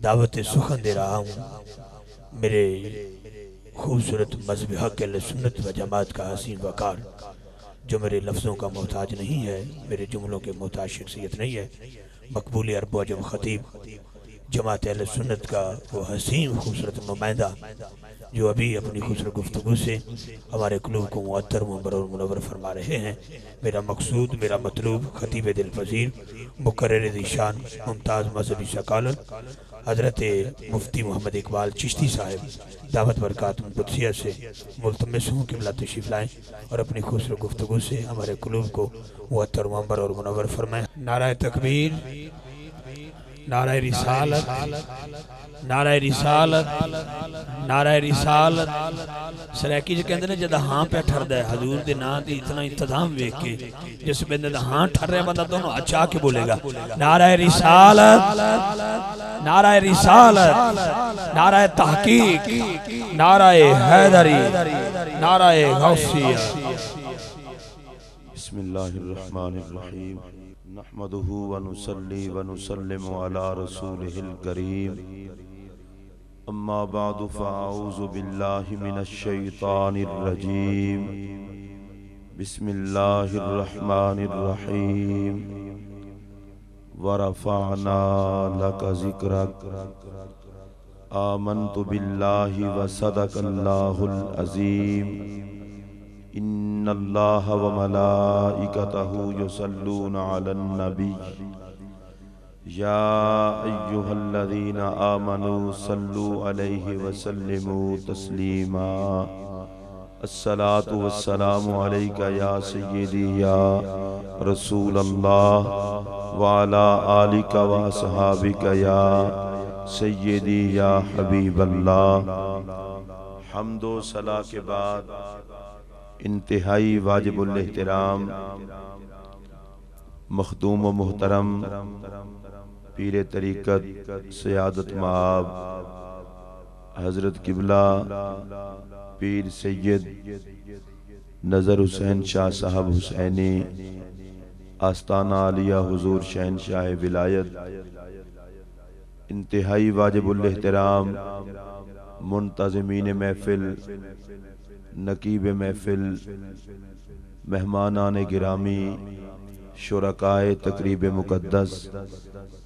दावत सुखन दे रहा हूँ। मेरे खूबसूरत मज़हब हक़ अहले सुन्नत व जमात का हसीन वकार, जो मेरे लफ्ज़ों का मोहताज नहीं है, मेरे जुमलों के मोहताज शख्सियत नहीं है, मकबूल अरब अजम ख़तीब जमात अहले सुन्नत का वो हसीन खूबसूरत नुमाइंदा, जो अभी अपनी खूबसूरत गुफ्तगू से हमारे क़ुलूब को मुअत्तर मुनव्वर और मुनव्वर फरमा रहे हैं। मेरा मकसूद, मेरा मतलूब ख़तीब दिल पज़ीर मुकर्रर ज़ीशान मुमताज़ मज़हबी शकालत हज़रत मुफ्ती मोहम्मद इकबाल चिश्ती साहब दावत बरकातुहुम कुद्सिया से मुल्तमस हूँ क़िबला तशरीफ़ लाएँ और अपनी खूबसूरत गुफ्तगू से हमारे क़ुलूब को मुअत्तर मुनव्वर और मुनव्वर फरमाएँ। नाराए तकबीर, नाराए रिसालत, नाराए रिसालत, नाराए रिसालत। सरैकी जो कहते हैं जब हाँ पे ठरदा है हजूर के नाम की इतना इंतजाम वेख के, जिस बंदे का हाँ ठर रहा बंदा दोनों अच्छा के बोलेगा नाराए रिसालत, नाराए रिसालत, नाराए तहकीक, नाराए हैदरी, नाराए गौसिया। बिस्मिल्लाहिर्रहमानिर्रहीम। नहमदुहु व नुसल्ली व नुसल्लिमु अला रसूलिहिल करीम। अम्मा बादु फ़अऊज़ु बिल्लाहि मिनश शैतानिर रजीम। बिस्मिल्लाहिर्रहमानिर्रहीम। व रफ़अना लका ज़िक्रक। आमन्तु बिल्लाहि व सदक़ल्लाहुल अज़ीम। इन्नल्लाह व मलाइकतहु युसल्लूना अलन नबी या अय्युहल्लज़ीना आमनू सल्लू अलैहि व सल्लिमू तस्लीमा। अस्सलातु वस्सलामु अलैका या सय्यदी या रसूलल्लाह व अला आलिका व अस्हाबिका या सय्यदी या हबीबल्लाह। हम्दो सला के बाद इंतहाई वाजिबुल एहतराम मखदूम व मुहतरम पीर तरीक़त सयादत माब हज़रत किबला पीर सैयद नज़र हुसैन शाह साहब हुसैनी आस्ताना आलिया हुजूर शहनशाह विलायत, इंतहाई वाजिबुल एहतराम मुंतज़िमीन महफिल, नकीब महफिल, मेहमानान गिरामी, शुरकाए तकरीब मुक़द्दस,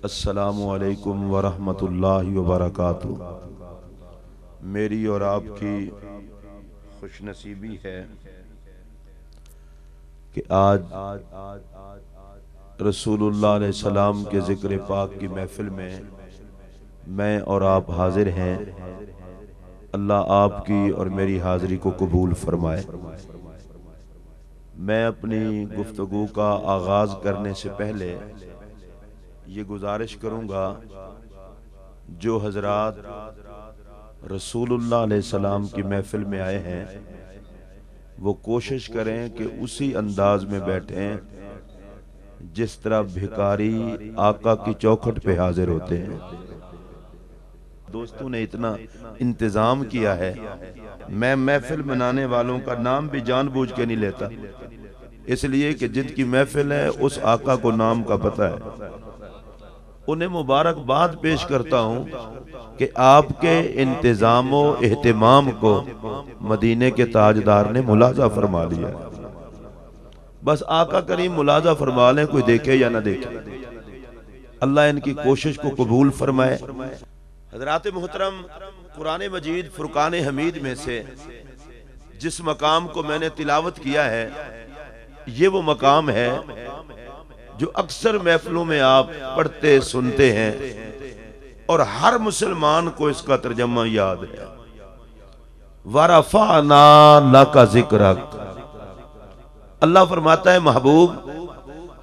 अस्सलामु अलैकुम व रहमतुल्लाहि व बरकातुहू। मेरी और आपकी खुशनसीबी है कि आज रसूलुल्लाह अलैहि सलाम के ज़िक्र पाक की महफिल में मैं और आप हाजिर हैं। अल्लाह आपकी और मेरी हाज़िरी को कबूल फरमाए। मैं अपनी गुफ्तगू का आगाज़ करने से पहले ये गुजारिश करूँगा, जो हज़रात रसूलुल्लाह अलैहि सलाम की महफिल में आए हैं वो कोशिश करें कि उसी अंदाज में बैठें जिस तरह भिखारी आका की चौखट पे हाजिर होते हैं। दोस्तों ने इतना इंतजाम किया है, मैं महफिल मनाने वालों का नाम भी जानबूझ के नहीं लेता, इसलिए कि जिनकी महफिल है उस आका को नाम का पता है। उन्हें मुबारकबाद पेश करता हूँ कि आपके इंतजामो एहतिमाम को मदीने के ताजदार ने मुलाजा फरमा लिया। बस आका करीम मुलाजा फरमा लें, कोई देखे या ना देखे। अल्लाह इनकी कोशिश को कबूल फरमाए। हज़रात मोहतरम, कुरान मजीद फुरकान हमीद में से जिस मकाम को मैंने तिलावत किया है, ये वो मकाम है जो अक्सर महफिलों में आप पढ़ते सुनते हैं और हर मुसलमान को इसका तर्जमा याद है। वरफ़अना लका ज़िक्रक। अल्लाह फरमाता है, महबूब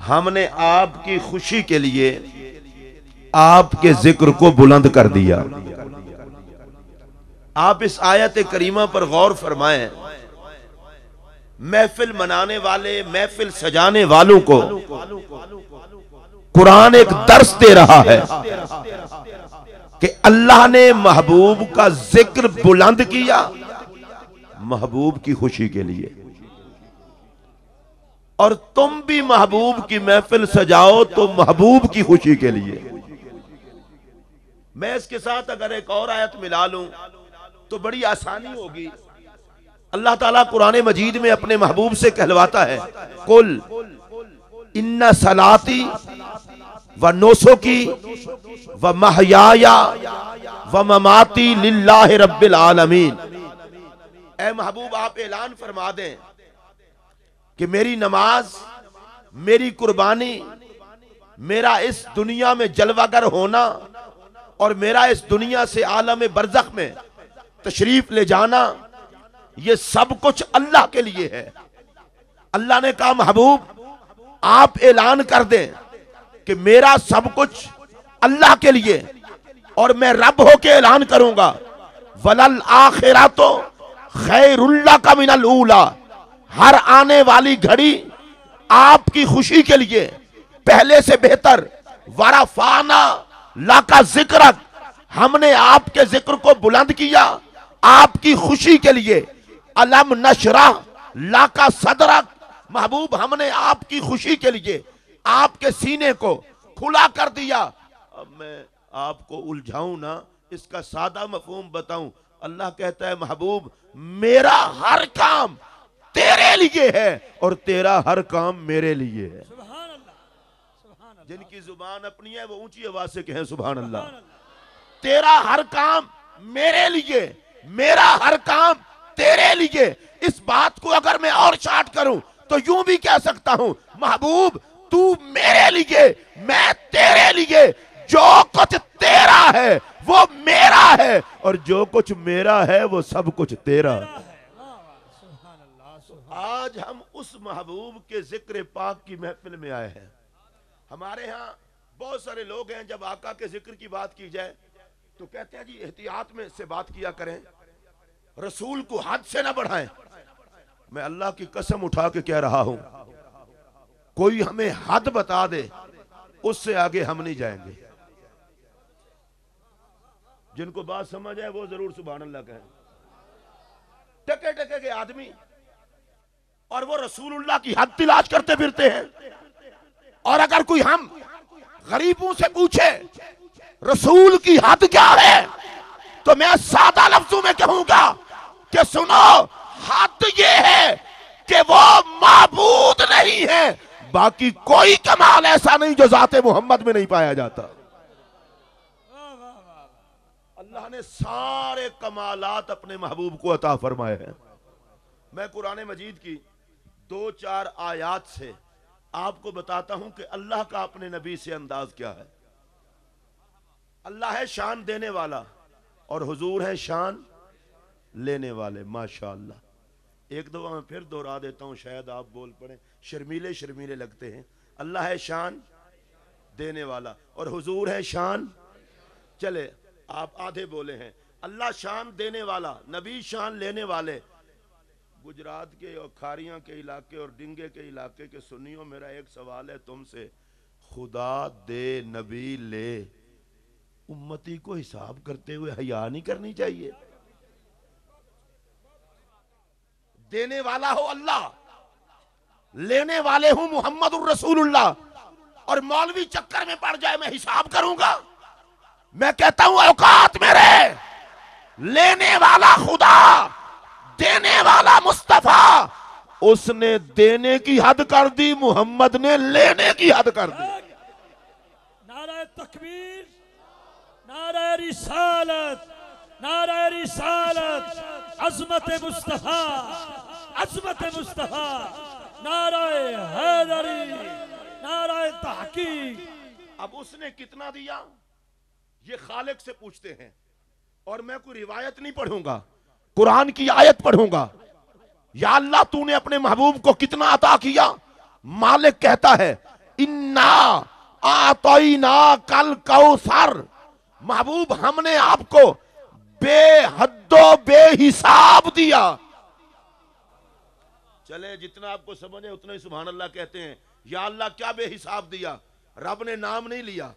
हमने आपकी खुशी के लिए आपके जिक्र को बुलंद कर दिया। आप इस आयत करीमा पर गौर फरमाएं। महफिल मनाने वाले, महफिल सजाने वालों को कुरान एक दर्स दे रहा है कि अल्लाह ने महबूब का जिक्र बुलंद किया महबूब की खुशी के लिए, और तुम भी महबूब की महफिल सजाओ तो महबूब की खुशी के लिए। मैं इसके साथ अगर एक और आयत मिला लूं तो बड़ी आसानी होगी। अल्लाह ताला कुरान मजीद में अपने महबूब से कहलवाता है, कुल इन्ना सलाती व नोसुकी व महयाया व ममाती लिल्लाहि रब्बिल आलमीन। ऐ महबूब आप ऐलान फरमा दें कि मेरी नमाज, मेरी कुर्बानी, मेरा इस दुनिया में जलवागर होना और मेरा इस दुनिया से आलम बरज़ख में तशरीफ ले जाना, ये सब कुछ अल्लाह के लिए है। अल्लाह ने कहा महबूब आप ऐलान कर दें कि मेरा सब कुछ अल्लाह के लिए, और मैं रब होके ऐलान करूंगा वलल आखिरातो खैरुल्ला का मिनल ऊला। हर आने वाली घड़ी आपकी खुशी के लिए पहले से बेहतर। वरफाना लाका जिक्रक, हमने आपके जिक्र को बुलंद किया आपकी खुशी के लिए। अलम नशरा लाका सदरक, महबूब हमने आपकी खुशी के लिए आपके सीने को खुला कर दिया। अब मैं आपको उलझाऊं ना, इसका सादा मफहूम बताऊं। अल्लाह कहता है महबूब मेरा हर काम तेरे लिए है और तेरा हर काम मेरे लिए है। जिनकी जुबान अपनी है वो ऊंची आवाज से कहें सुभान अल्लाह। तेरा हर काम मेरे लिए, मेरा हर काम तेरे लिए। इस बात को अगर मैं और शार्ट करूं तो यूं भी कह सकता हूं, महबूब तू मेरे लिए, मैं तेरे लिए। जो कुछ तेरा है वो मेरा है और जो कुछ मेरा है वो सब कुछ तेरा है। आज हम उस महबूब के जिक्र पाक की महफिल में आए हैं। हमारे यहाँ बहुत सारे लोग हैं, जब आका के जिक्र की बात की जाए तो कहते हैं जी एहतियात में से बात किया करें, रसूल को हद से ना बढ़ाएं। मैं अल्लाह की कसम उठा के कह रहा हूं, कोई हमें हद बता दे उससे आगे हम नहीं जाएंगे। जिनको बात समझ है वो जरूर सुभान अल्लाह कहें। टके टके के आदमी और वो रसूलुल्लाह की हद तलाश करते फिरते हैं। और अगर कोई हम गरीबों से पूछे रसूल की हद क्या है तो मैं सादा लफ्जों में कहूंगा कि सुनो, हद ये है कि वो माबूद नहीं है। बाकी कोई कमाल ऐसा नहीं जो जाते मोहम्मद में नहीं पाया जाता। अल्लाह ने सारे कमालात अपने महबूब को अता फरमाए हैं। मैं कुरान मजीद की 2-4 आयात से आपको बताता हूं कि अल्लाह का अपने नबी से अंदाज क्या है। अल्लाह है शान देने वाला और हुजूर है शान लेने वाले। माशाअल्लाह। एक दफा मैं फिर दोहरा देता हूं, शायद आप बोल पड़े, शर्मीले शर्मीले लगते हैं। अल्लाह है शान देने वाला और हुजूर है शान, चले आप आधे बोले हैं। अल्लाह शान देने वाला, नबी शान लेने वाले। गुजरात के और खारियां के इलाके और डिंगे के इलाके के सुन्नियों, मेरा एक सवाल है तुमसे, खुदा दे नबी ले, उम्मती को हिसाब करते हुए हया नहीं करनी चाहिए? देने वाला हो अल्लाह, लेने वाले हूं मुहम्मदुर रसूलुल्लाह, और मौलवी चक्कर में पड़ जाए मैं हिसाब करूंगा। मैं कहता हूं औकात मेरे, लेने वाला खुदा, देने वाला मुस्तफा, उसने देने की हद कर दी, मोहम्मद ने लेने की हद कर दी। नारा तकबीर, नारा रिसालत, नारा रिसालत, अज़मत मुस्तफा, अज़मत मुस्तफा, नारा हैदरी, नारा तहकीक। अब उसने कितना दिया ये खालिक से पूछते हैं, और मैं कोई रिवायत नहीं पढ़ूंगा, कुरान की आयत पढ़ूंगा। या अल्लाह तूने अपने महबूब को कितना अता किया? मालिक कहता है इन्ना आतईना कल कौसर, महबूब हमने आपको बेहद्दो बेहिसाब दिया। चले जितना आपको समझ है उतना ही सुभान अल्लाह कहते हैं। या अल्लाह क्या बेहिसाब दिया? रब ने नाम नहीं लिया।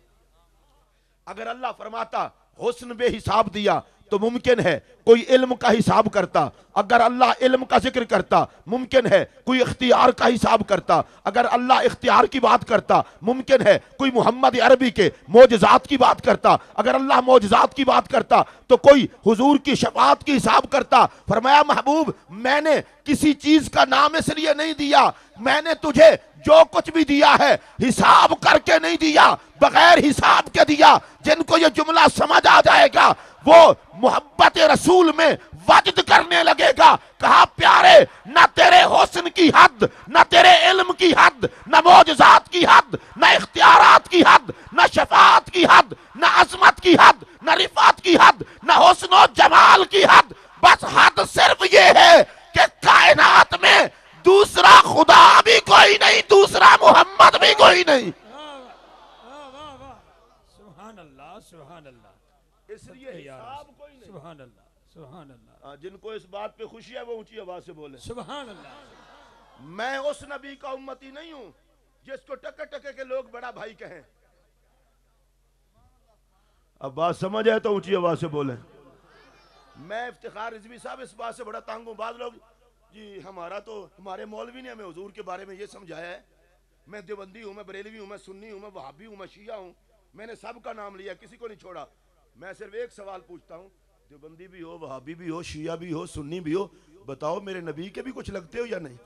अगर अल्लाह फरमाता हुस्न बेहिसाब दिया तो मुमकिन है कोई इल्म का हिसाब करता। अगर अल्लाह इल्म का जिक्र करता, मुमकिन है कोई इख्तियार का हिसाब करता। अगर अल्लाह इख्तियार की बात करता, मुमकिन है कोई मोहम्मद अरबी के मोजज़ात की बात करता। अगर अल्लाह मोजज़ात की बात करता तो कोई हुजूर की शफाअत की हिसाब करता। फरमाया महबूब मैंने किसी चीज का नाम इसलिए नहीं दिया, मैंने तुझे जो कुछ भी दिया है हिसाब करके नहीं दिया, बगैर हिसाब के दिया। जिनको ये जुमला समझ आ जाएगा वो मोहब्बत रसूल में वजद करने लगेगा। कहा प्यारे, न तेरे हुस्न की हद, न तेरे इल्म की हद, न मोजज़ात की हद, न इख्तियारात की हद, न शफाअत की हद, न अज़मत की हद, न रिफात की हद, न हुस्न और जमाल की हद। बस हद सिर्फ ये है कि कायनात में दूसरा खुदा भी कोई नहीं, दूसरा मोहम्मद भी कोई नहीं। सुभान अल्लाह, सुभान अल्लाह। इसलिए हिसाब कोई नहीं। सुभान अल्लाह, सुभान अल्लाह। जिनको इस बात पे खुशी है वो ऊंची आवाज से बोले सुभान अल्लाह। मैं उस नबी का उम्मती नहीं हूं जिसको टके टके के लोग बड़ा भाई कहें। अब बात समझ आए तो ऊंची आवाज से बोले। मैं इफ्तिखार रिजवी साहब इस बात से बड़ा तंग हूं। बाद लोग जी हमारे मौलवी ने हमें हुजूर के बारे में ये समझाया है। मैं देवबंदी हूं, मैं बरेलवी हूं, मैं सुन्नी हूं, मैं वहाबी हूं, मैं शिया हूं, मैंने सबका नाम लिया, किसी को नहीं छोड़ा। मैं सिर्फ एक सवाल पूछता हूं, देवबंदी भी हो, वहाबी भी हो, शिया भी हो, सुन्नी भी हो, बताओ मेरे नबी के भी कुछ लगते हो या नहीं?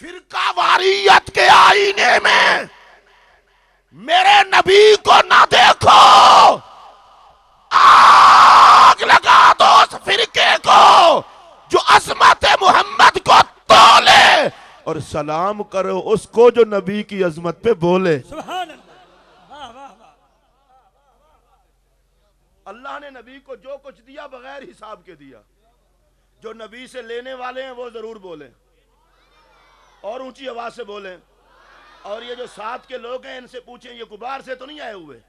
फिरका वारियत के आईने में मेरे नबी को ना देखो, आग लगा दो उस फिरके को जो अज़मत मोहम्मद को तोले, और सलाम करो उसको जो नबी की अजमत पे बोले। सुभान अल्लाह। वाह वाह वाह। अल्लाह ने नबी को जो कुछ दिया बगैर हिसाब के दिया। जो नबी से लेने वाले हैं वो जरूर बोले और ऊंची आवाज से बोले। और ये जो साथ के लोग हैं इनसे पूछें, ये गुबार से तो नहीं आए हुए।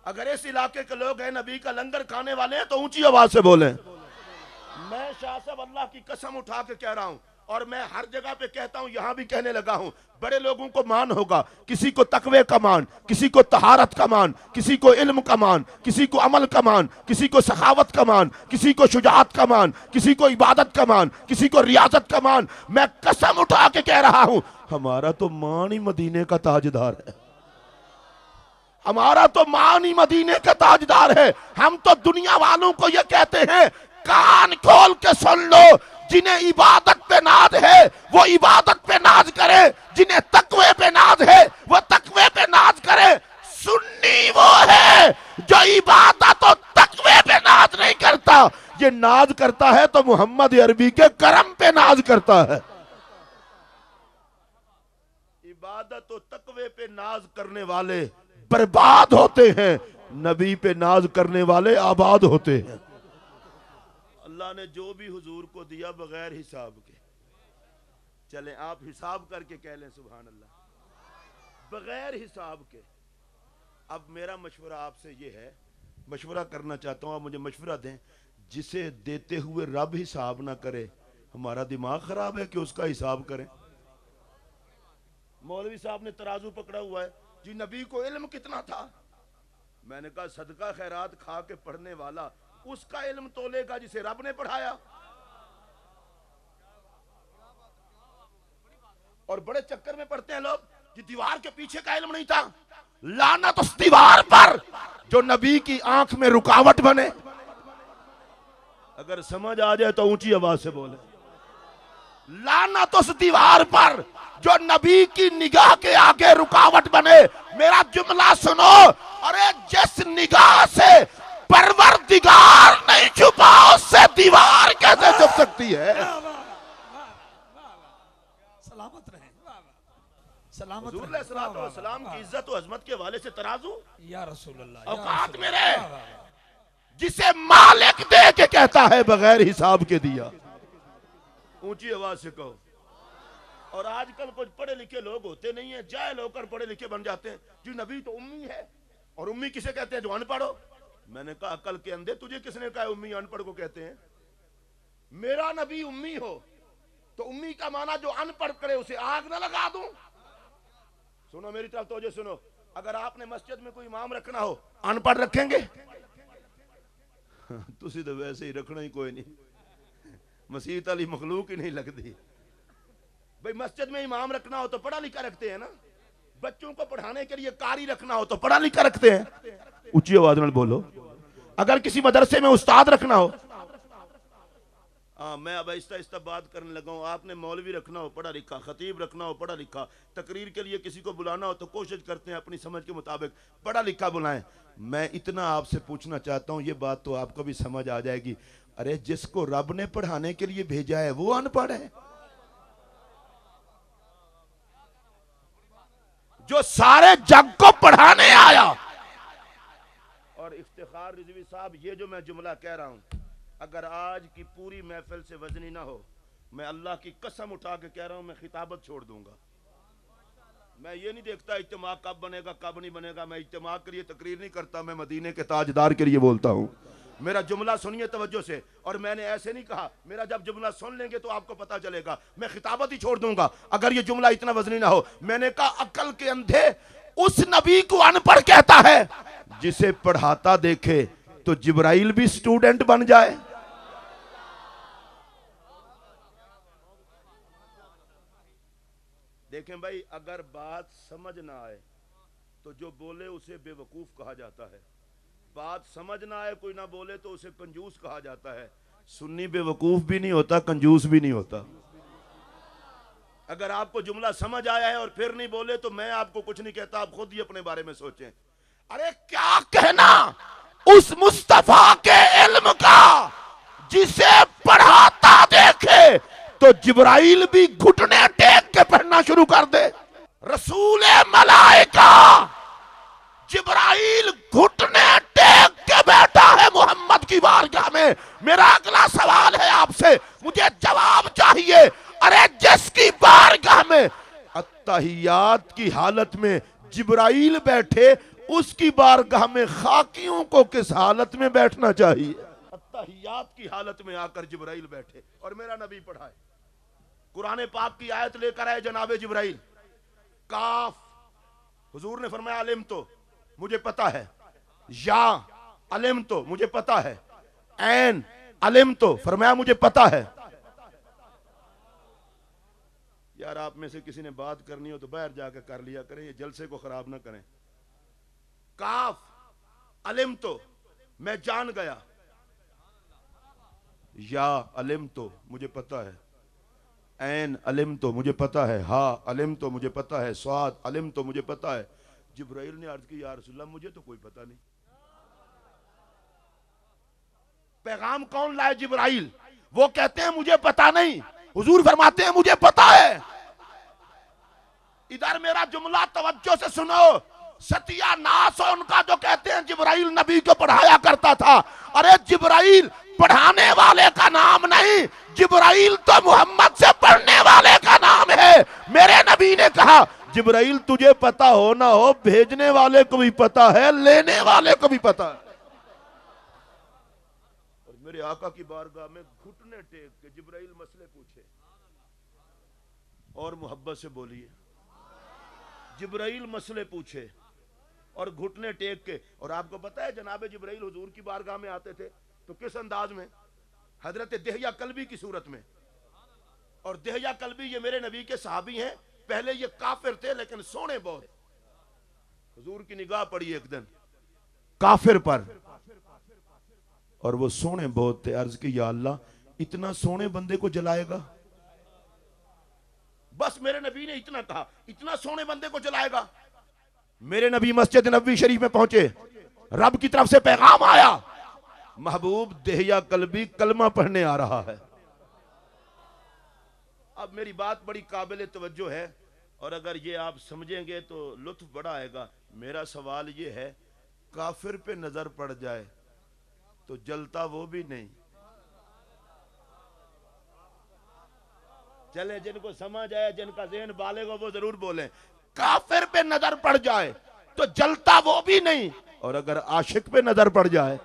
अगर इस इलाके के लोग हैं नबी का लंगर खाने वाले हैं तो ऊंची आवाज से बोले। मैं शाह साहब अल्लाह की कसम उठा के कह रहा हूं, और मैं हर जगह पे कहता हूं, यहां भी कहने लगा हूं, बड़े लोगों को मान होगा, किसी को तकवे का मान, किसी को तहारत का मान, किसी को इल्म का मान, किसी को अमल का मान, किसी को सखावत का मान, किसी को शुजाअत का मान, किसी को इबादत का मान, किसी को रियाजत का मान। मैं कसम उठा के कह रहा हूं, हमारा तो मान ही मदीने का ताजदार है। हमारा तो मान ही मदीने का ताजदार है। हम तो दुनिया वालों को ये कहते हैं, कान खोल के सुन लो, जिन्हें इबादत पे नाज है वो इबादत पे नाज करे, जिन्हें तकवे पे नाज है वो तकवे पे नाज करे। सुन्नी वो है जो इबादत और तकवे पे नाज नहीं करता, ये नाज करता है तो मोहम्मद अरबी के करम पे नाज करता है। इबादत और तकवे पे नाज करने वाले बर्बाद होते हैं, नबी पे नाज करने वाले आबाद होते हैं। अल्लाह ने जो भी हुजूर को दिया बगैर हिसाब के, चलें आप हिसाब करके कह लें सुभान अल्लाह, बगैर हिसाब के। अब मेरा मशवरा आपसे ये है, मशवरा करना चाहता हूं, आप मुझे मशवरा दें। जिसे देते हुए रब हिसाब ना करे, हमारा दिमाग खराब है कि उसका हिसाब करें। मौलवी साहब ने तराजू पकड़ा हुआ है जी, नबी को इल्म कितना था? मैंने कहा सदका खैरात खा के पढ़ने वाला उसका इल्म तोलेगा जिसे रब ने पढ़ाया। और बड़े चक्कर में पढ़ते हैं लोग कि दीवार के पीछे का इल्म नहीं था। लानत उस दीवार पर जो नबी की आंख में रुकावट बने। अगर समझ आ जाए तो ऊंची आवाज से बोले। लानत उस दीवार पर जो नबी की निगाह के आगे रुकावट बने। मेरा जुमला सुनो, अरे जिस निगाह से परवरदिगार नहीं छुपा उससे दीवार कैसे छुप सकती है? सलामत रहे, सलामत सलाम की इज्जत और अजमत के हवाले से तराजू या रसूल अल्लाह, औकात मेरे, जिसे मालिक दे के कहता है बगैर हिसाब के दिया। ऊंची आवाज से कहो। और आजकल कुछ पढ़े लिखे लोग होते नहीं है, जाहिल होकर पढ़े लिखे बन जाते हैं जी। नबी तो उम्मी है, और उम्मी किसे कहते हैं? जो अनपढ़ हो। मैंने कहा अकल के अंधे, तुझे किसने कहा उम्मी अनपढ़ को कहते हैं? मेरा नबी उम्मी हो तो उम्मी का माना जो अनपढ़ करे उसे आग ना लगा दूं। सुनो मेरी तरफ तो सुनो, अगर आपने मस्जिद में कोई इमाम रखना हो, अनपढ़ रखेंगे? तुसी तो वैसे ही रखना ही कोई नहीं, मसीत वाली मखलूक ही नहीं लगती भाई। मस्जिद में इमाम रखना हो तो पढ़ा लिखा रखते हैं ना, बच्चों को पढ़ाने के लिए कारी रखना हो तो पढ़ा लिखा रखते हैं। ऊंची आवाज में बोलो। अगर किसी मदरसे में उस्ताद रखना हो, मैं अब आहिस्ता आहिस्ता बात करने लगा हूं, आपने मौलवी रखना हो पढ़ा लिखा, खतीब रखना हो पढ़ा लिखा, तकरीर के लिए किसी को बुलाना हो तो कोशिश करते हैं अपनी समझ के मुताबिक पढ़ा लिखा बुलाएं। मैं इतना आपसे पूछना चाहता हूं, ये बात तो आपको भी समझ आ जाएगी, अरे जिसको रब ने पढ़ाने के लिए भेजा है वो अनपढ़ है? जो सारे जग को पढ़ाने आया। और इफ्तिखार रिजवी साहब, ये जो मैं जुमला कह रहा हूं, अगर आज की पूरी महफिल से वजनी ना हो, मैं अल्लाह की कसम उठा के कह रहा हूं, मैं खिताबत छोड़ दूंगा। मैं ये नहीं देखता इज्तिमा कब बनेगा कब नहीं बनेगा, मैं इज्तिमा के लिए तकरीर नहीं करता, मैं मदीने के ताजदार के लिए बोलता हूं। मेरा जुमला सुनिए तवज्जो से, और मैंने ऐसे नहीं कहा, मेरा जब जुमला सुन लेंगे तो आपको पता चलेगा, मैं खिताबत ही छोड़ दूंगा अगर ये जुमला इतना वजनी ना हो। मैंने कहा अक्ल के अंधे उस नबी को अनपढ़ कहता है जिसे पढ़ाता देखे तो जिब्राइल भी स्टूडेंट बन जाए। देखें भाई, अगर बात समझ ना आए तो जो बोले उसे बेवकूफ कहा जाता है, बात समझ ना आए कोई ना बोले तो उसे कंजूस कहा जाता है। सुन्नी बेवकूफ भी नहीं होता, कंजूस भी नहीं होता। अगर आपको जुमला समझ आया है और फिर नहीं बोले तो मैं आपको कुछ नहीं कहता, आप खुद ही अपने बारे में सोचें। अरे क्या कहना उस मुस्तफा के इल्म का जिसे पढ़ाता देखे तो जिब्राइल भी घुटने टेक के पढ़ना शुरू कर दे। रसूल मलाइका जिब्राइल घुटने टेक के बैठा है मोहम्मद की बारगाह में। मेरा अगला सवाल है आपसे, मुझे जवाब चाहिए। अरे जिसकी बारगाह में अत्तहियात की हालत में जिब्राइल बैठे, उसकी बारगाह में खाकियों को किस हालत में बैठना चाहिए? अत्तहियात की हालत में आकर जिब्राइल बैठे और मेरा नबी पढ़ाए। कुरान पाक की आयत लेकर आए जनाबे जिब्राइल। काफ, हुजूर ने फरमाया अलिम तो मुझे पता है, या अलिम तो मुझे पता है, ऐन अलिम तो फरमाया मुझे पता है। यार आप में से किसी ने बात करनी हो तो बाहर जाकर कर लिया करें, ये जलसे को खराब ना करें। काफ अलिम तो मैं जान गया, या अलिम तो मुझे पता है, ऐन अलिम तो मुझे पता है, हा अलिम तो मुझे पता है, स्वाद अलिम तो मुझे पता है। जिब्राइल ने अर्ज की या रसूलल्लाह मुझे तो कोई पता नहीं। पैगाम कौन लाए? जिब्राइल। वो कहते हैं मुझे पता नहीं, हुजूर फरमाते हैं मुझे पता है। इधर मेरा जुमला तवज्जो से सुनो, सत्यानाश हो उनका जो कहते हैं जिब्राइल नबी को पढ़ाया करता था। अरे जिब्राइल पढ़ाने वाले का नाम नहीं, जिब्राइल तो मोहम्मद से पढ़ने वाले का नाम है। मेरे नबी ने कहा जिब्राइल तुझे पता हो ना हो, भेजने वाले को भी पता है, लेने वाले को भी पता है। और मेरे आका की बारगाह में घुटने टेक के जिब्राइल मसले पूछे और मोहब्बत से बोलिए। जिब्राइल मसले पूछे और घुटने टेक के। और आपको पता है जनाबे जिब्राइल हुजूर की बारगाह में आते थे तो किस अंदाज में? हजरत दिहया कल्बी की सूरत में। और दिहया कल्बी ये मेरे नबी के सहाबी हैं। पहले ये काफिर थे लेकिन सोने बहुत। हुजूर की निगाह पड़ी एक दिन काफिर पर और वो सोने बहुत थे। अर्ज की या अल्लाह इतना सोने बंदे को जलाएगा? बस मेरे नबी ने इतना कहा, इतना सोने बंदे को जलाएगा। मेरे नबी मस्जिद नबवी शरीफ में पहुंचे, रब की तरफ से पैगाम आया, महबूब देहिया कल्बी कलमा पढ़ने आ रहा है। अब मेरी बात बड़ी काबिल तवज्जो है और अगर ये आप समझेंगे तो लुत्फ बड़ा आएगा। मेरा सवाल ये है, काफिर पे नजर पड़ जाए तो जलता वो भी नहीं? चले जिनको समझ आए, जिनका ज़हन बालेगा वो जरूर बोले। काफिर पे नजर पड़ जाए तो जलता वो भी नहीं, और अगर आशिक पे नजर पड़ जाए।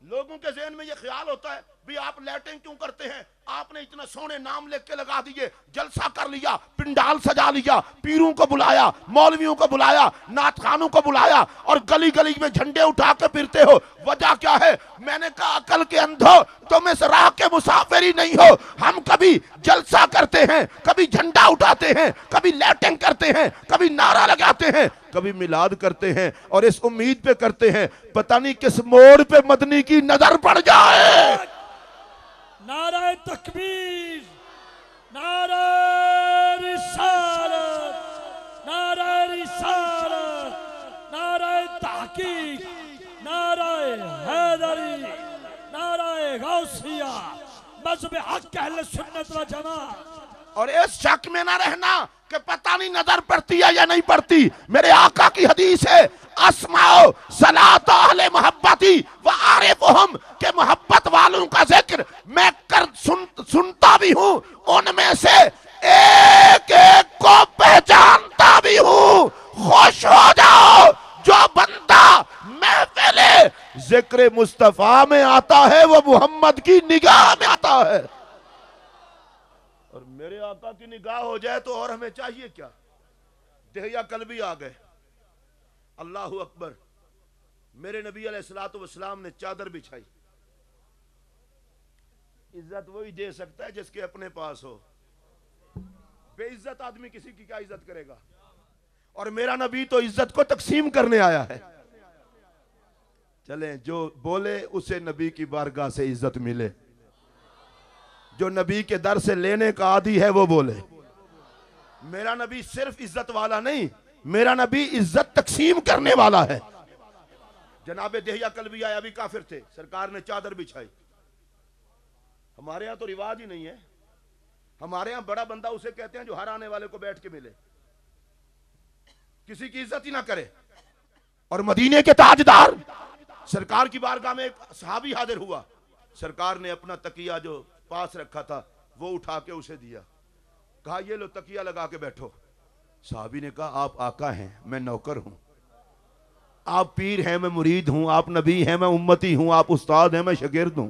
लोगों के ज़हन में ये ख्याल होता है भी आप लैट्रिन क्यों करते हैं? आपने इतना सोने नाम लिख के लगा दिए, जलसा कर लिया, पिंडाल सजा लिया, पीरों को बुलाया, मौलवियों को बुलाया, नात खानों को बुलाया और गली गली में झंडे उठा के फिरते हो। वजह क्या है? मैंने कहा अकल के अंधो, तुम इस राह के मुसाफिर ही नहीं हो। हम कभी जलसा करते हैं, कभी झंडा उठाते हैं, कभी लैट्रिन करते हैं, कभी नारा लगाते हैं, कभी मिलाद करते हैं और इस उम्मीद पे करते हैं पता नहीं किस मोड़ पे मदनी की नजर पड़ जाए। नारे तकबीर, नारे रिसालत, नारे रिसालत, नारे तहकीक, नारे हैदरी, नारे गौसिया, मज़हब हक अहले सुन्नत व जमात। और इस शक में ना रहना कि पता नहीं नजर पड़ती है या नहीं पड़ती। मेरे आका की हदीस है, अस्माओ सलात अहले मोहब्बती व आरिफुहुम, के मोहब्बत वालों का जिक्र मैं सुनता भी हूँ, उनमें से एक एक को पहचानता भी हूँ। खुश हो जाओ जो बंदा महफिल जिक्र मुस्तफा में आता है, वो मोहम्मद की निगाह में आता है। और मेरे आका की निगाह हो जाए तो और हमें चाहिए क्या? देहिया कल्बी आ गए। अल्लाह अकबर। मेरे नबी अलैहिस्सलातु वस्सलाम ने चादर बिछाई। इज्जत वही दे सकता है जिसके अपने पास हो। बेइज्जत आदमी किसी की क्या इज्जत करेगा? और मेरा नबी तो इज्जत को तकसीम करने आया है। चलें, जो बोले उसे नबी की बारगाह से इज्जत मिले। जो नबी के दर से लेने का आदी है वो बोले। मेरा नबी सिर्फ इज्जत वाला नहीं, मेरा नबी इज्जत तकसीम करने वाला है। जनाबे देहिया कल्बी आया, अभी काफिर थे, सरकार ने चादर बिछाई। हमारे यहाँ तो रिवाज ही नहीं है। हमारे यहाँ बड़ा बंदा उसे कहते हैं जो हर आने वाले को बैठ के मिले, किसी की इज्जत ही ना करे। और मदीने के ताजदार सरकार की बारगाह में एक सहाबी हाजिर हुआ। सरकार ने अपना तकिया जो पास रखा था वो उठा के उसे दिया, कहा ये लो तकिया लगा के बैठो। साहबी ने कहा आप आका हैं, मैं नौकर हूं। आप पीर हैं, मैं मुरीद हूं। आप नबी हैं, मैं उम्मती हूं। आप उस्ताद हैं, मैं शागिर्द हूं।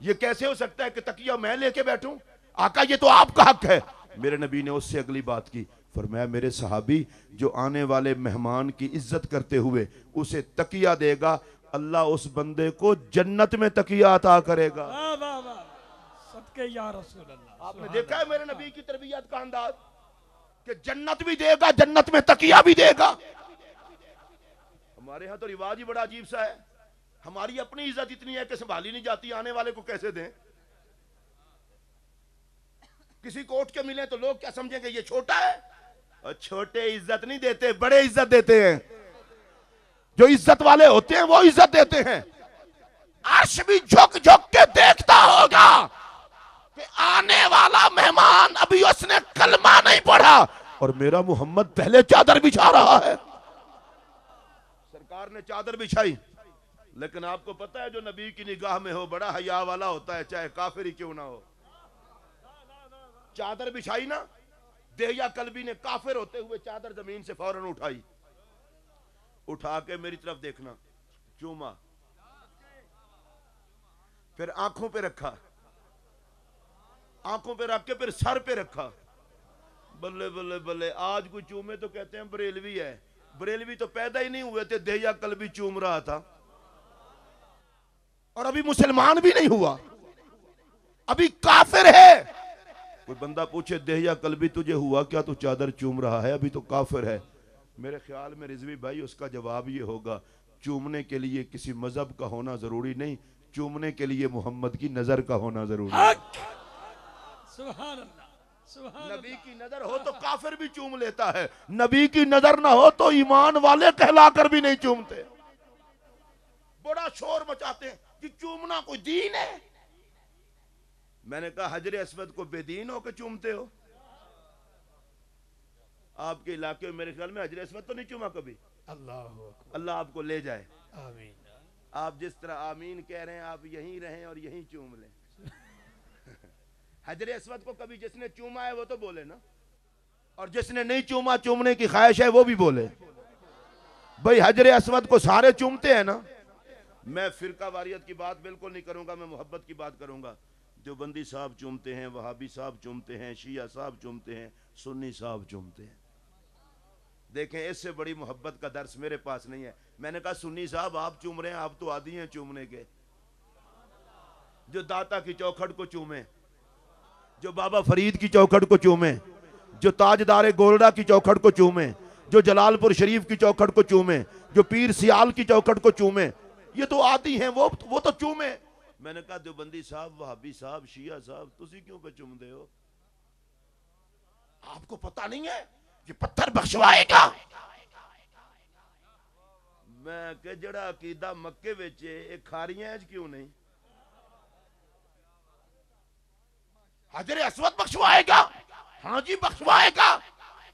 ये कैसे हो सकता है कि तकिया मैं लेके बैठूं? आका ये तो आपका हक है। मेरे नबी ने उससे अगली बात की, फरमाया मेरे सहाबी जो आने वाले मेहमान की इज्जत करते हुए उसे तकिया देगा, अल्लाह उस बंदे को जन्नत में तकिया अता करेगा। वाह वाह वाह, सदके या रसूल अल्लाह। आपने देखा है मेरे नबी की तरबियत का अंदाज कि जन्नत भी देगा, जन्नत में तकिया भी देगा। हमारे यहाँ तो रिवाज ही बड़ा अजीब सा है। हमारी अपनी इज्जत इतनी है कि संभाली नहीं जाती, आने वाले को कैसे दें? किसी को उठ के मिले तो लोग क्या समझेंगे, ये छोटा है। और छोटे इज्जत नहीं देते, बड़े इज्जत देते हैं। जो इज्जत वाले होते हैं वो इज्जत देते हैं। अर्श भी झुक झुक के देखता होगा कि आने वाला मेहमान अभी उसने कलमा नहीं पढ़ा और मेरा मोहम्मद पहले चादर बिछा रहा है। सरकार ने चादर बिछाई, लेकिन आपको पता है जो नबी की निगाह में हो बड़ा हया वाला होता है, चाहे काफिर ही क्यों ना हो। चादर बिछाई ना, देहिया कल्बी ने काफिर होते हुए चादर जमीन से फौरन उठाई, उठा के मेरी तरफ देखना, चूमा, फिर आंखों पे रखा, आंखों पे रख के फिर सर पे रखा। बल्ले बल्ले बल्ले, आज कोई चूमे तो कहते हैं बरेलवी है। बरेलवी तो पैदा ही नहीं हुए थे, देहिया कल्बी चूम रहा था। और अभी मुसलमान भी नहीं हुआ, अभी काफिर है। कोई बंदा पूछे देहिया कल्बी तुझे हुआ क्या, तू चादर चूम रहा है? अभी तो काफिर है। मेरे ख्याल में रिजवी भाई उसका जवाब ये होगा, चूमने के लिए किसी मजहब का होना जरूरी नहीं, चूमने के लिए मोहम्मद की नजर का होना जरूरी है। सुभान अल्लाह, सुभान नबी की नजर हो तो काफिर भी चूम लेता है, नबी की नजर ना हो तो ईमान वाले कहलाकर भी नहीं चूमते। बड़ा शोर मचाते हैं कि चूमना कोई दीन है। मैंने कहा हजरे अस्वद को बेदीन हो के चूमते हो? आपके इलाके में मेरे ख्याल में हजरे अस्वद तो नहीं चूमा कभी। अल्लाह अल्लाह आपको ले जाए। आमीन। आप जिस तरह आमीन कह रहे हैं, आप यहीं रहें और यहीं चूम लें। हजरे अस्वद को कभी जिसने चूमा है वो तो बोले ना, और जिसने नहीं चूमा, चूमने की ख्वाहिश है, वो भी बोले। भाई हजरे अस्वद को सारे चूमते हैं ना, मैं फिरका वारियत की बात बिल्कुल नहीं करूंगा, मैं मोहब्बत की बात करूंगा। देवबंदी साहब चूमते हैं, वहाबी साहब चूमते हैं, शिया साहब चूमते हैं, सुन्नी साहब चूमते हैं। देखें, इससे बड़ी मोहब्बत का दर्स मेरे पास नहीं है। मैंने कहा सुन्नी साहब आप चूम रहे हैं, आप तो आदी हैं चूमने के। जो दाता की चौखट को चूमे, जो बाबा फरीद की चौखट को चूमे, जो ताजदार गोल्डा की चौखट को चूमे, जो जलालपुर शरीफ की चौखट को चूमे, जो पीर सियाल की चौखट को चूमे, ये तो आती हैं, वो तो चूमे। मैंने कहा देवबंदी साहब, वहाबी साहब, शिया साहब, तुसी क्यों पे चूमदे हो? आपको पता नहीं है ये पत्थर बख्शवाएगा। मैं के जड़ा अकीदा मक्के विच ए खारियां क्यों नहीं? हजरे अस्वद बख्शवाएगा। हाँ जी बख्शवाएगा।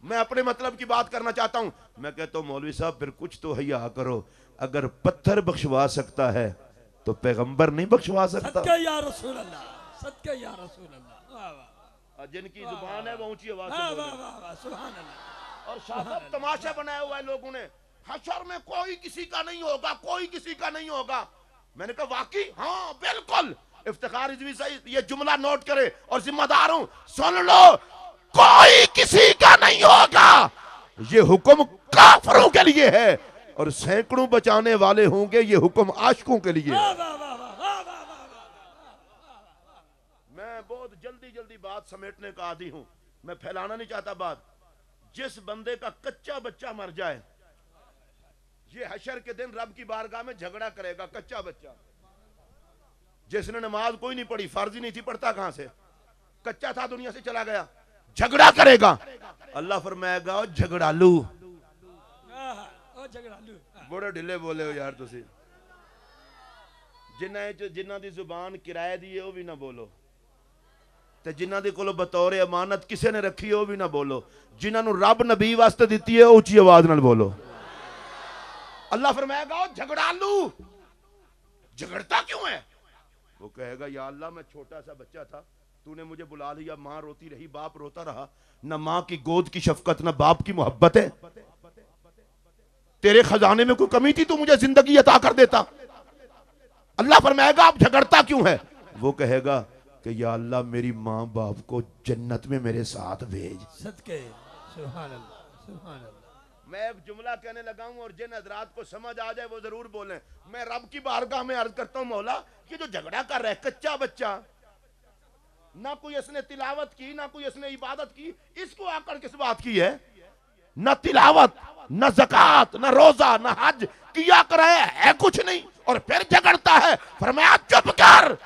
मैं अपने मतलब की बात करना चाहता हूं। मैं कहता हूं मौलवी साहब फिर कुछ तो हैया करो। अगर पत्थर बख्शवा सकता है तो पैगंबर नहीं बख्शवा सकता? सदके या रसूल अल्लाह, सदके या रसूल अल्लाह। वाह वाह। जिनकी जुबान है वो ऊंची आवाज से वाह बोले। वाह वाह वाह, सुभान अल्लाह। और शाबाश, तमाशा बनाया हुआ है लोगों ने, हशर में कोई किसी का नहीं होगा, कोई किसी का नहीं होगा। मैंने कहा वाकई, हाँ बिल्कुल। इफ्तिखार रिजवी सही ये जुमला नोट करे और जिम्मेदार हूं, सुन लो, कोई किसी का नहीं होगा। ये हुक्म काफिरों के लिए है और सैकड़ों बचाने वाले होंगे। ये हुक्म आशिकों के लिए। मैं बहुत जल्दी जल्दी बात समेटने का आदी हूं, मैं फैलाना नहीं चाहता बात। जिस बंदे का कच्चा बच्चा मर जाए, ये हशर के दिन रब की बारगाह में झगड़ा करेगा। कच्चा बच्चा जिसने नमाज कोई नहीं पढ़ी, फर्ज ही नहीं थी, पढ़ता कहां से, कच्चा था, दुनिया से चला गया, झगड़ा करेगा। अल्लाह फरमाएगा झगड़ालू। बड़े ढिले बोले हो यार तुसी। जिन्हां दी जुबान किराए दी है वो भी ना बोलो, ते जिन्हां दे कोलों बतौर अमानत किसी ने रखी है वो भी ना बोलो। जिन्हां नू रब नबी वास्ते दिती है ऊंची आवाज नाल बोलो। अल्लाह फरमाएगा झगड़ालू, झगड़ता क्यों है? वो कहेगा या अल्लाह मैं छोटा सा बच्चा था, तूने मुझे बुला लिया, माँ रोती रही, बाप रोता रहा, न माँ की गोद की शफकत न बाप की मोहब्बत है। तेरे खजाने में कोई कमी थी, तू मुझे जिंदगी अता कर देता। अल्लाह फरमाएगा आप झगड़ता क्यों है? वो कहेगा कि या अल्लाह मेरी माँ बाप को जन्नत में मेरे साथ भेज। सदके सुभान अल्लाह, सुभान अल्लाह। मैं एक जुमला कहने लगा हूं और जिन हजरात को समझ आ जाए वो जरूर बोलें। मैं रब की बारगाह में अर्ज करता हूं, मौला ये जो झगड़ा कर रहा है कच्चा बच्चा, ना कोई इसने तिलावत की, ना कोई इसने इबादत की, इसको आकर किस बात की है? न तिलावत, न ज़कात, न रोजा, न हज किया करे है कुछ नहीं, और फिर झगड़ता है। फरमाया चुप कर,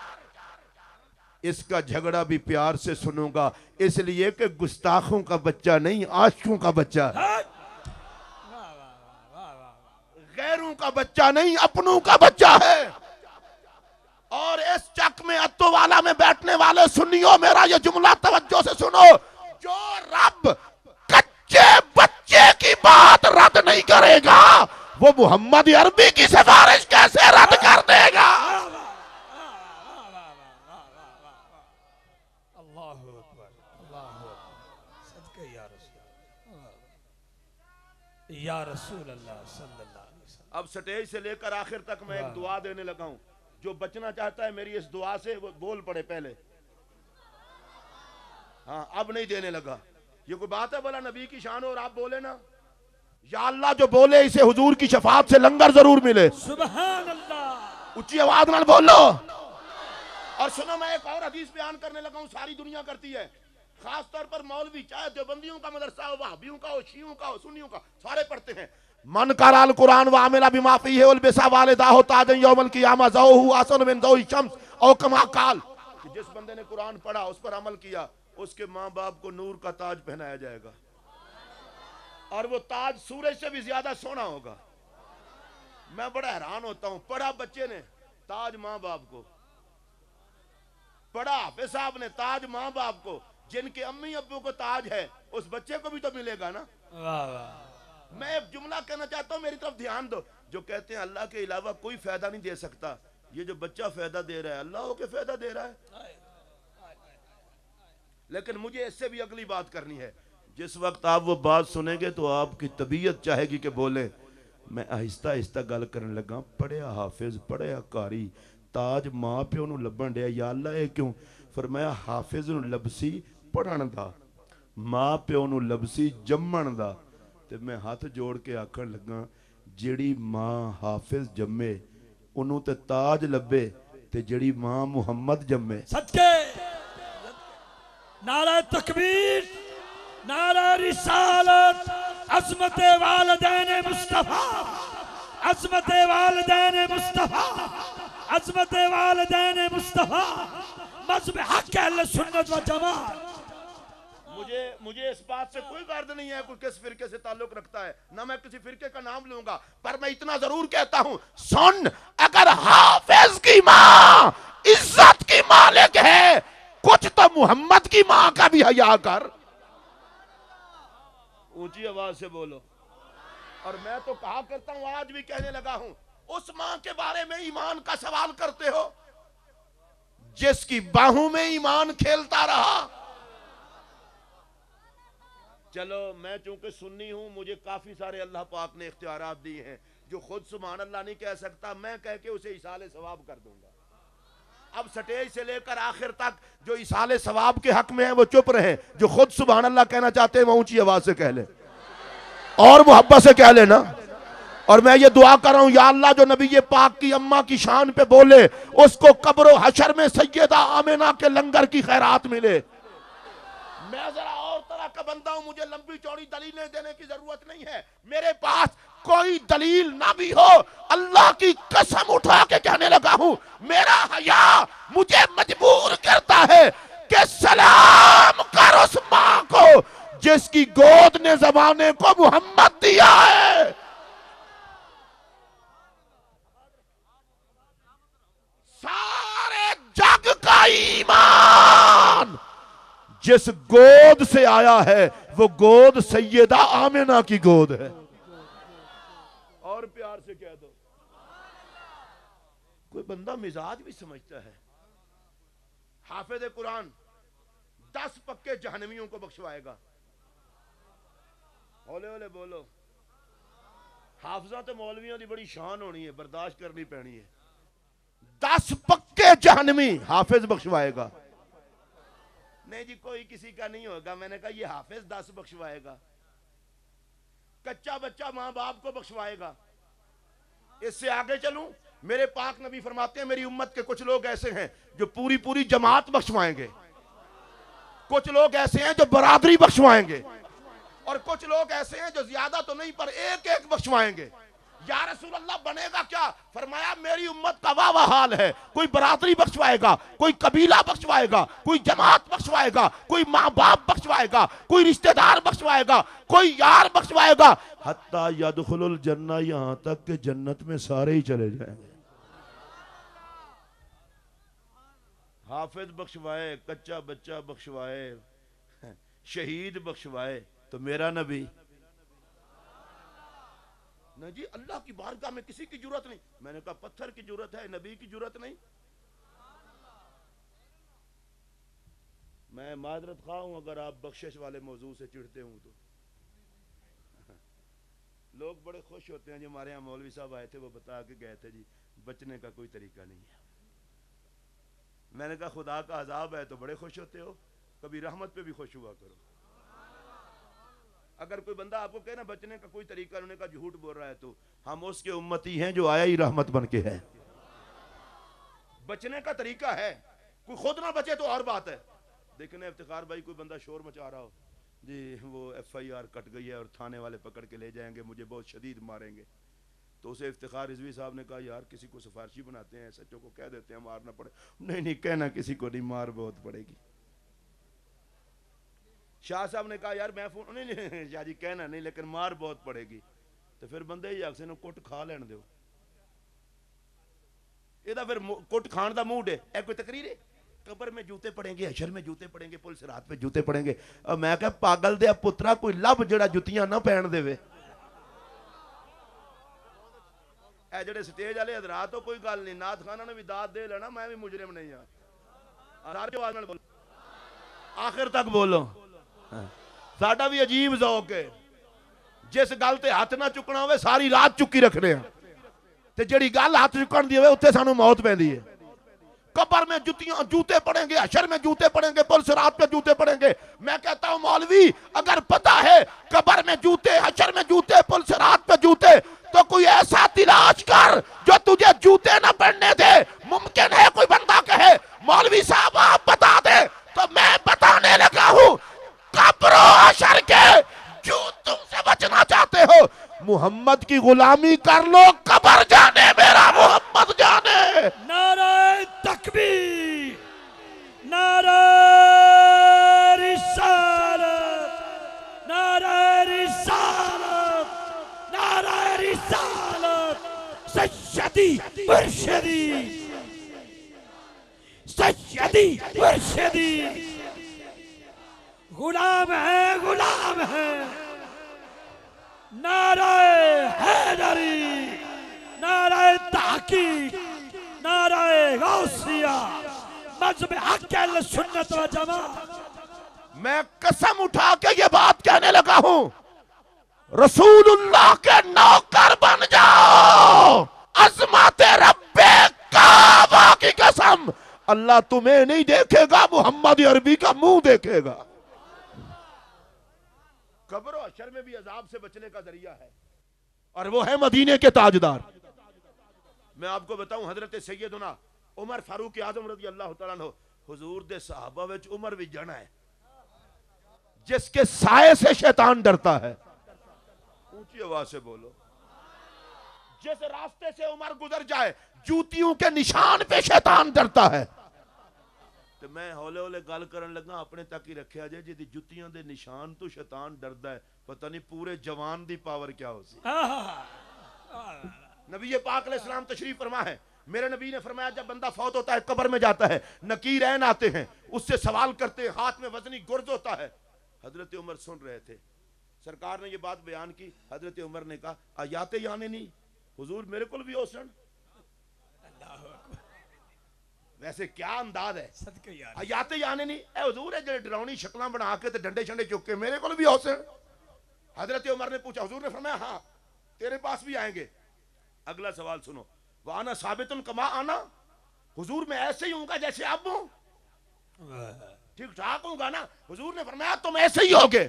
इसका झगड़ा भी प्यार से सुनूंगा, इसलिए कि गुस्ताखों का बच्चा नहीं, आशिकों का बच्चा, गैरों का बच्चा नहीं, अपनों का बच्चा है। और इस चक में अत्तो वाला में बैठने वाले सुन्नियों, मेरा ये जुमला तवज्जो से सुनो, जो रब कच्चे बच्चे की बात रद्द नहीं करेगा, वो मोहम्मद अरबी की सिफारिश कैसे रद्द कर देगा? या रसूल अल्लाह सल्लल्लाहु अलैहि वसल्लम। अब स्टेज से लेकर आखिर तक मैं एक दुआ देने लगा हूं। जो बचना चाहता है मेरी इस दुआ से वो बोल पड़े पहले। हाँ अब नहीं देने लगा। ये कोई बात है बोला नबी की शान और आप बोले ना या अल्लाह, जो बोले इसे हुजूर की शफाअत से लंगर जरूर मिले। सुभान अल्लाह। ऊंची आवाज में बोलो। और सुनो, मैं एक और हदीस बयान करने लगा हूं, सारी दुनिया करती है, खास तौर पर मौलवी, चाहे देवबंदियों का मदरसा हो, वहाबियों का हो, शियों का हो, सुन्नियों का, सारे पढ़ते हैं। मन कराल कुरान व आमिला बिमा फीही वल बिसा वालिदा हो ताजन यौमल क़ियामा ज़ौहु आसन मिन ज़ौइ शम्स औ कमा काल। जिस बंदे ने कुरान पढ़ा, उस पर अमल किया, उसके माँ बाप को नूर का ताज पहनाया जाएगा, और वो ताज सूरज से भी ज्यादा सोना होगा। मैं बड़ा हैरान होता हूं, पढ़ा बच्चे ने ताज माँ बाप को, पढ़ा हाफिज साहब ने ताज माँ बाप को, जिनके अम्मी अब्बू को ताज है उस बच्चे को भी तो मिलेगा ना। वाह वाह। मैं एक जुमला कहना चाहता हूं, मेरी तरफ ध्यान दो। जो कहते हैं अल्लाह के अलावा कोई फायदा नहीं दे सकता, ये जो बच्चा फायदा दे रहा है अल्लाह होके फायदा दे रहा है। लेकिन मुझे इससे भी अगली बात करनी है। जिस वक्त आप वो बात सुनेंगे तो आपकी तबीयत चाहेगी कि बोले, मैं आहिस्ता आहिस्ता गल करन लगा, पढ़िया हाफिज पढ़िया कारी, ताज माँ प्यो नूं लभण दिया, या अल्लाह ये क्यों? फरमाया हाफिज नूं लभसी पढ़न दा, माँ प्यो नूं लभसी जम्मण दा। ते मैं हाथ जोड़ के आखण लगा, जिहड़ी माँ हाफिज जम्मे उन्हों ते ताज लभे, ते जिहड़ी माँ मुहम्मद जम्मे। सदके नारा तकबीर, नारा रिसालत, अज़मत वालिदैन मुस्तफा, अज़मत वालिदैन मुस्तफा, अज़मत वालिदैन मुस्तफा, मज़हब हक़ अहले सुन्नत व जमात। मुझे इस बात से कोई गर्द नहीं है कोई किस फिरके से ताल्लुक रखता है, ना मैं किसी फिरके का नाम लूंगा, पर मैं इतना जरूर कहता हूं, सुन, अगर हाफिज की मां इज्जत की मालिक है, कुछ तो मुहम्मद की मां का भी हया कर। ऊंची आवाज से बोलो। और मैं तो कहा करता हूं, आज भी कहने लगा हूं, उस मां के बारे में ईमान का सवाल करते हो जिसकी बाहों में ईमान खेलता रहा। चलो मैं चूंकि सुन्नी हूं, मुझे काफी सारे अल्लाह पाक ने इख्तियारात दिए हैं, जो खुद सुभान अल्लाह नहीं कह सकता, मैं कह के उसे इसाले सवाब कर दूंगा। अब स्टेज से लेकर आखिर तक जो इसाले सवाब के हक में है वो चुप रहे, जो खुद सुभान अल्लाह कहना चाहते हैं वो ऊंची आवाज से कह ले और मोहब्बत से कह लेना। और मैं ये दुआ कर रहा हूं, या अल्लाह जो नबी ये पाक की अम्मा की शान पे बोले, उसको कब्र हशर में सैयदा आमिना के लंगर की खैरात मिले। मैं जरा और तरह का बंदा हूं, मुझे लंबी चौड़ी दलीलें देने की जरूरत नहीं है, मेरे पास कोई दलील ना भी हो, अल्लाह की कसम उठा के कहने लगा हूं, मेरा हया मुझे मजबूर करता है कि सलाम कर उस मां को जिसकी गोद ने जमाने को मोहम्मद दिया है। सारे जग का ईमान जिस गोद से आया है वो गोद सैयदा आमिना की गोद है। और प्यार से कह दो। कोई बंदा मिजाज भी समझता है, हाफिज कुरान 10 पक्के जहन्नमियों को बख्शवाएगा। ओले ओले बोलो। हाफिजा तो मौलवियों की बड़ी शान होनी है, बर्दाश्त करनी पैनी है। 10 पक्के जहन्नमी हाफिज बख्शवाएगा। नहीं जी कोई किसी का नहीं होगा, मैंने कहा ये हाफिज 10 बख्शवाएगा। कच्चा बच्चा मां बाप को बख्शवाएगा। इससे आगे चलूं, मेरे पाक नबी फरमाते हैं, मेरी उम्मत के कुछ लोग ऐसे हैं जो पूरी पूरी जमात बख्शवाएंगे, कुछ लोग ऐसे हैं जो बरादरी बख्शवाएंगे, और कुछ लोग ऐसे हैं जो ज्यादा तो नहीं पर एक एक बख्शवाएंगे। या रसूल अल्लाह बनेगा क्या? फरमाया मेरी उम्मत का वाह हाल है, कोई बरादरी बख्शवाएगा, कोई कबीला बख्शवाएगा, कोई जमात बख्शवाएगा, कोई माँ बाप बख्शवाएगा, कोई रिश्तेदार बख्शवाएगा, कोई यार बख्शवाएगा, हत्ता यदखुलुल जन्नह, यहां तक कि जन्नत में सारे ही चले जाएंगे। हाफिज बख्शवाए, कच्चा बच्चा बख्शवाए, शहीद बख्शवाए, तो मेरा नबी नहीं जी अल्लाह की बारगाह में किसी की जरूरत नहीं। मैंने कहा पत्थर की जरूरत है, नबी की जरूरत नहीं। मैं माजरत खा हूं अगर आप बख्शिश वाले मौजू से चिढ़ते हूं तो। लोग बड़े खुश होते हैं, जो हमारे यहाँ मौलवी साहब आए थे वो बता के गए थे जी बचने का कोई तरीका नहीं है। मैंने कहा खुदा का अजाब है तो बड़े खुश होते हो, कभी रहमत पे भी खुश हुआ करो। अगर कोई बंदा आपको कहे ना बचने का कोई तरीका, उन्होंने कहा झूठ बोल रहा है, तो हम उसके उम्मती हैं जो आया ही रहमत बन के है। बचने का तरीका है, कोई खुद ना बचे तो और बात है। देखने इफ्तिखार भाई कोई बंदा शोर मचा रहा हो जी, वो FIR कट गई है और थाने वाले पकड़ के ले जाएंगे, मुझे बहुत शदीद मारेंगे, तो उसे इफ्तिखार रिजवी साहब ने कहा यार किसी को सिफारशी बनाते हैं, सच्चों को कह देते हैं मारना पड़े। नहीं नहीं कहना किसी को नहीं, मार बहुत पड़ेगी। शाह साहब ने कहा यार मैं फोन नहीं शाह जी कहना नहीं लेकिन मार बहुत पड़ेगी। तो फिर बंदे ही आखसे कुट खा लैन दो, ਇਹਦਾ फिर कुट खान का मूड है। कोई तकरीर है, कब्र में जूते पड़ेंगे, हशर में जूते पड़ेंगे, पुलिस रात पे जूते पड़ेंगे। और मैं क्या पागल दे पुत्रा कोई लभ जड़ा जुतियां ना पहन देवे। जेडे स्टेज वाले हजरात हो कोई गल नहीं, नाथ खाना ने भी दाद दे लेना, मैं भी मुजरिम नहीं हाँ। आखिर तक बोलो। साडा भी अजीब ज़ौक है, जिस गल ते हाथ ना चुकना होवे सारी रात चुकी रखने ते जेड़ी गल हाथ चुकन दी होवे उत्थे सानू मौत पैंदी है। कब्र में जुतियां जूते पड़ेंगे, हशर में जूते पड़ेंगे, पुलसिरात पे जूते पड़ेंगे। मैं कहता हूं मौलवी अगर पता है कब्र में जूते, हशर में जूते, पुलसिरात पे जूते, तो कोई ऐसा तलाश कर जो तुझे जूते ना पड़ने दे। मुमकिन है कोई बंदा कहे मौलवी साहब आप बता दे, तो मैं बताने लगा हूं कब्र और हशर के जूतों से बचना चाहते हो, मोहम्मद की गुलामी कर लो, कब्र जाने मेरा मोहम्मद जाने। नारे तकबीर, नारे रिसालत, नारे रिसालत, नारे रिसालत। सैयदी मुर्शिदी, सैयदी मुर्शिदी, गुलाम है, गुलाम है। नारे हैदरी, नारे तहकीक, नारे गौसिया, मज़हब हक़ अहले सुन्नत व जमात। मैं कसम उठा के ये बात कहने लगा हूं, रसूलुल्लाह के नौकर बन जाओ, अज़मत रब्बे काबा की कसम, अल्लाह तुम्हें नहीं देखेगा, मोहम्मद अरबी का मुंह देखेगा। कब्र और हशर में भी अजाब से बचने का जरिया है, और वो है मदीने के ताजदार। मैं आपको बताऊं हजरत सैयदना उमर फारूक आजम रज़ी अल्लाह तआला अन्हु, हुजूर दे सहाबा विच उमर भी जना है जिसके साए से शैतान डरता है। ऊंची आवाज से बोलो। जिस रास्ते से उमर गुजर जाए जूतियों के निशान पे शैतान डरता है। तो मैं हौले हौले गल करन लगा अपने तक ही रखिया जे जिदी जुतियां दे निशान तो शैतान डरदा है, पता नहीं पूरे जवान दी पावर क्या हो सी। नबी पाक अलैहिस्सलाम तशरीफ फरमा है, मेरे नबी ने फरमाया जब बंदा फौत होता है कब्र में जाता है, नकीरैन आते हैं, उससे सवाल करते हैं, हाथ में वजनी गुर्ज होता है। हजरत उमर सुन रहे थे, सरकार ने ये बात बयान की। हजरत उमर ने कहा आयाते याने नहीं हुजूर मेरे को भी हो सन। वैसे क्या अंदाज है, आयाते याने नहीं ए हुजूर है जो डरावनी शक्लां बना के ते डंडे शंडे चुक के मेरे को भी हो सन। हजरत उमर ने पूछा, हुजूर ने फरमाया हाँ तेरे पास भी आएंगे। अगला सवाल सुनो, वाना साबितुन कमा आना, हुजूर मैं ऐसे ही हूँगा जैसे आप हूँ, ठीक ठाक हूँगा ना। हुजूर ने फरमाया तुम ऐसे ही होगे।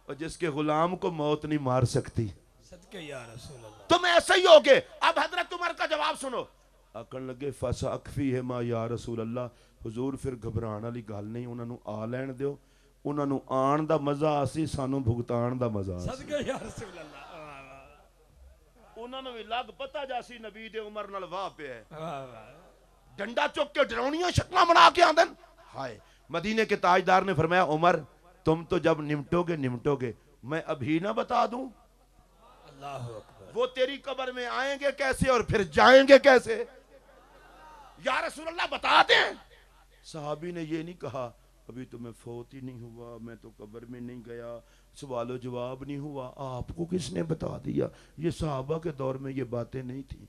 और जिसके गुलाम को मौत नहीं मार सकती, सदके या रसूल अल्लाह, तुम ऐसे ही होगे। अब हजरत उमर का जवाब सुनो, आकन लगे फसा अकफी है मा या रसूल अल्लाह, हुजूर फिर घबराने वाली गल नहीं, उन्होंने आ लैन दियो, उन्होंने आन दा मजा आसी, सानू भुगतान दा मजा आसी। सदके या रसूल अल्लाह, उन्होंने भी लग पता जासी नबी दे उमर नाल वाह पे है, वाह वाह, डंडा चुक के डरावनियां शक्लां बना के आंदन। हाय मदीने के ताजदार ने फरमाया उमर तुम तो जब निमटोगे निमटोगे, मैं अभी ना बता दूं अल्लाहु अकबर, वो तेरी कब्र में आएंगे कैसे और फिर जाएंगे कैसे। या रसूल अल्लाह बता दें। सहाबी ने ये नहीं कहा अभी तो मैं फौत ही नहीं हुआ, मैं तो कब्र में नहीं गया, सवालो जवाब नहीं हुआ, आपको किसने बता दिया। ये सहाबा के दौर में ये बातें नहीं थी,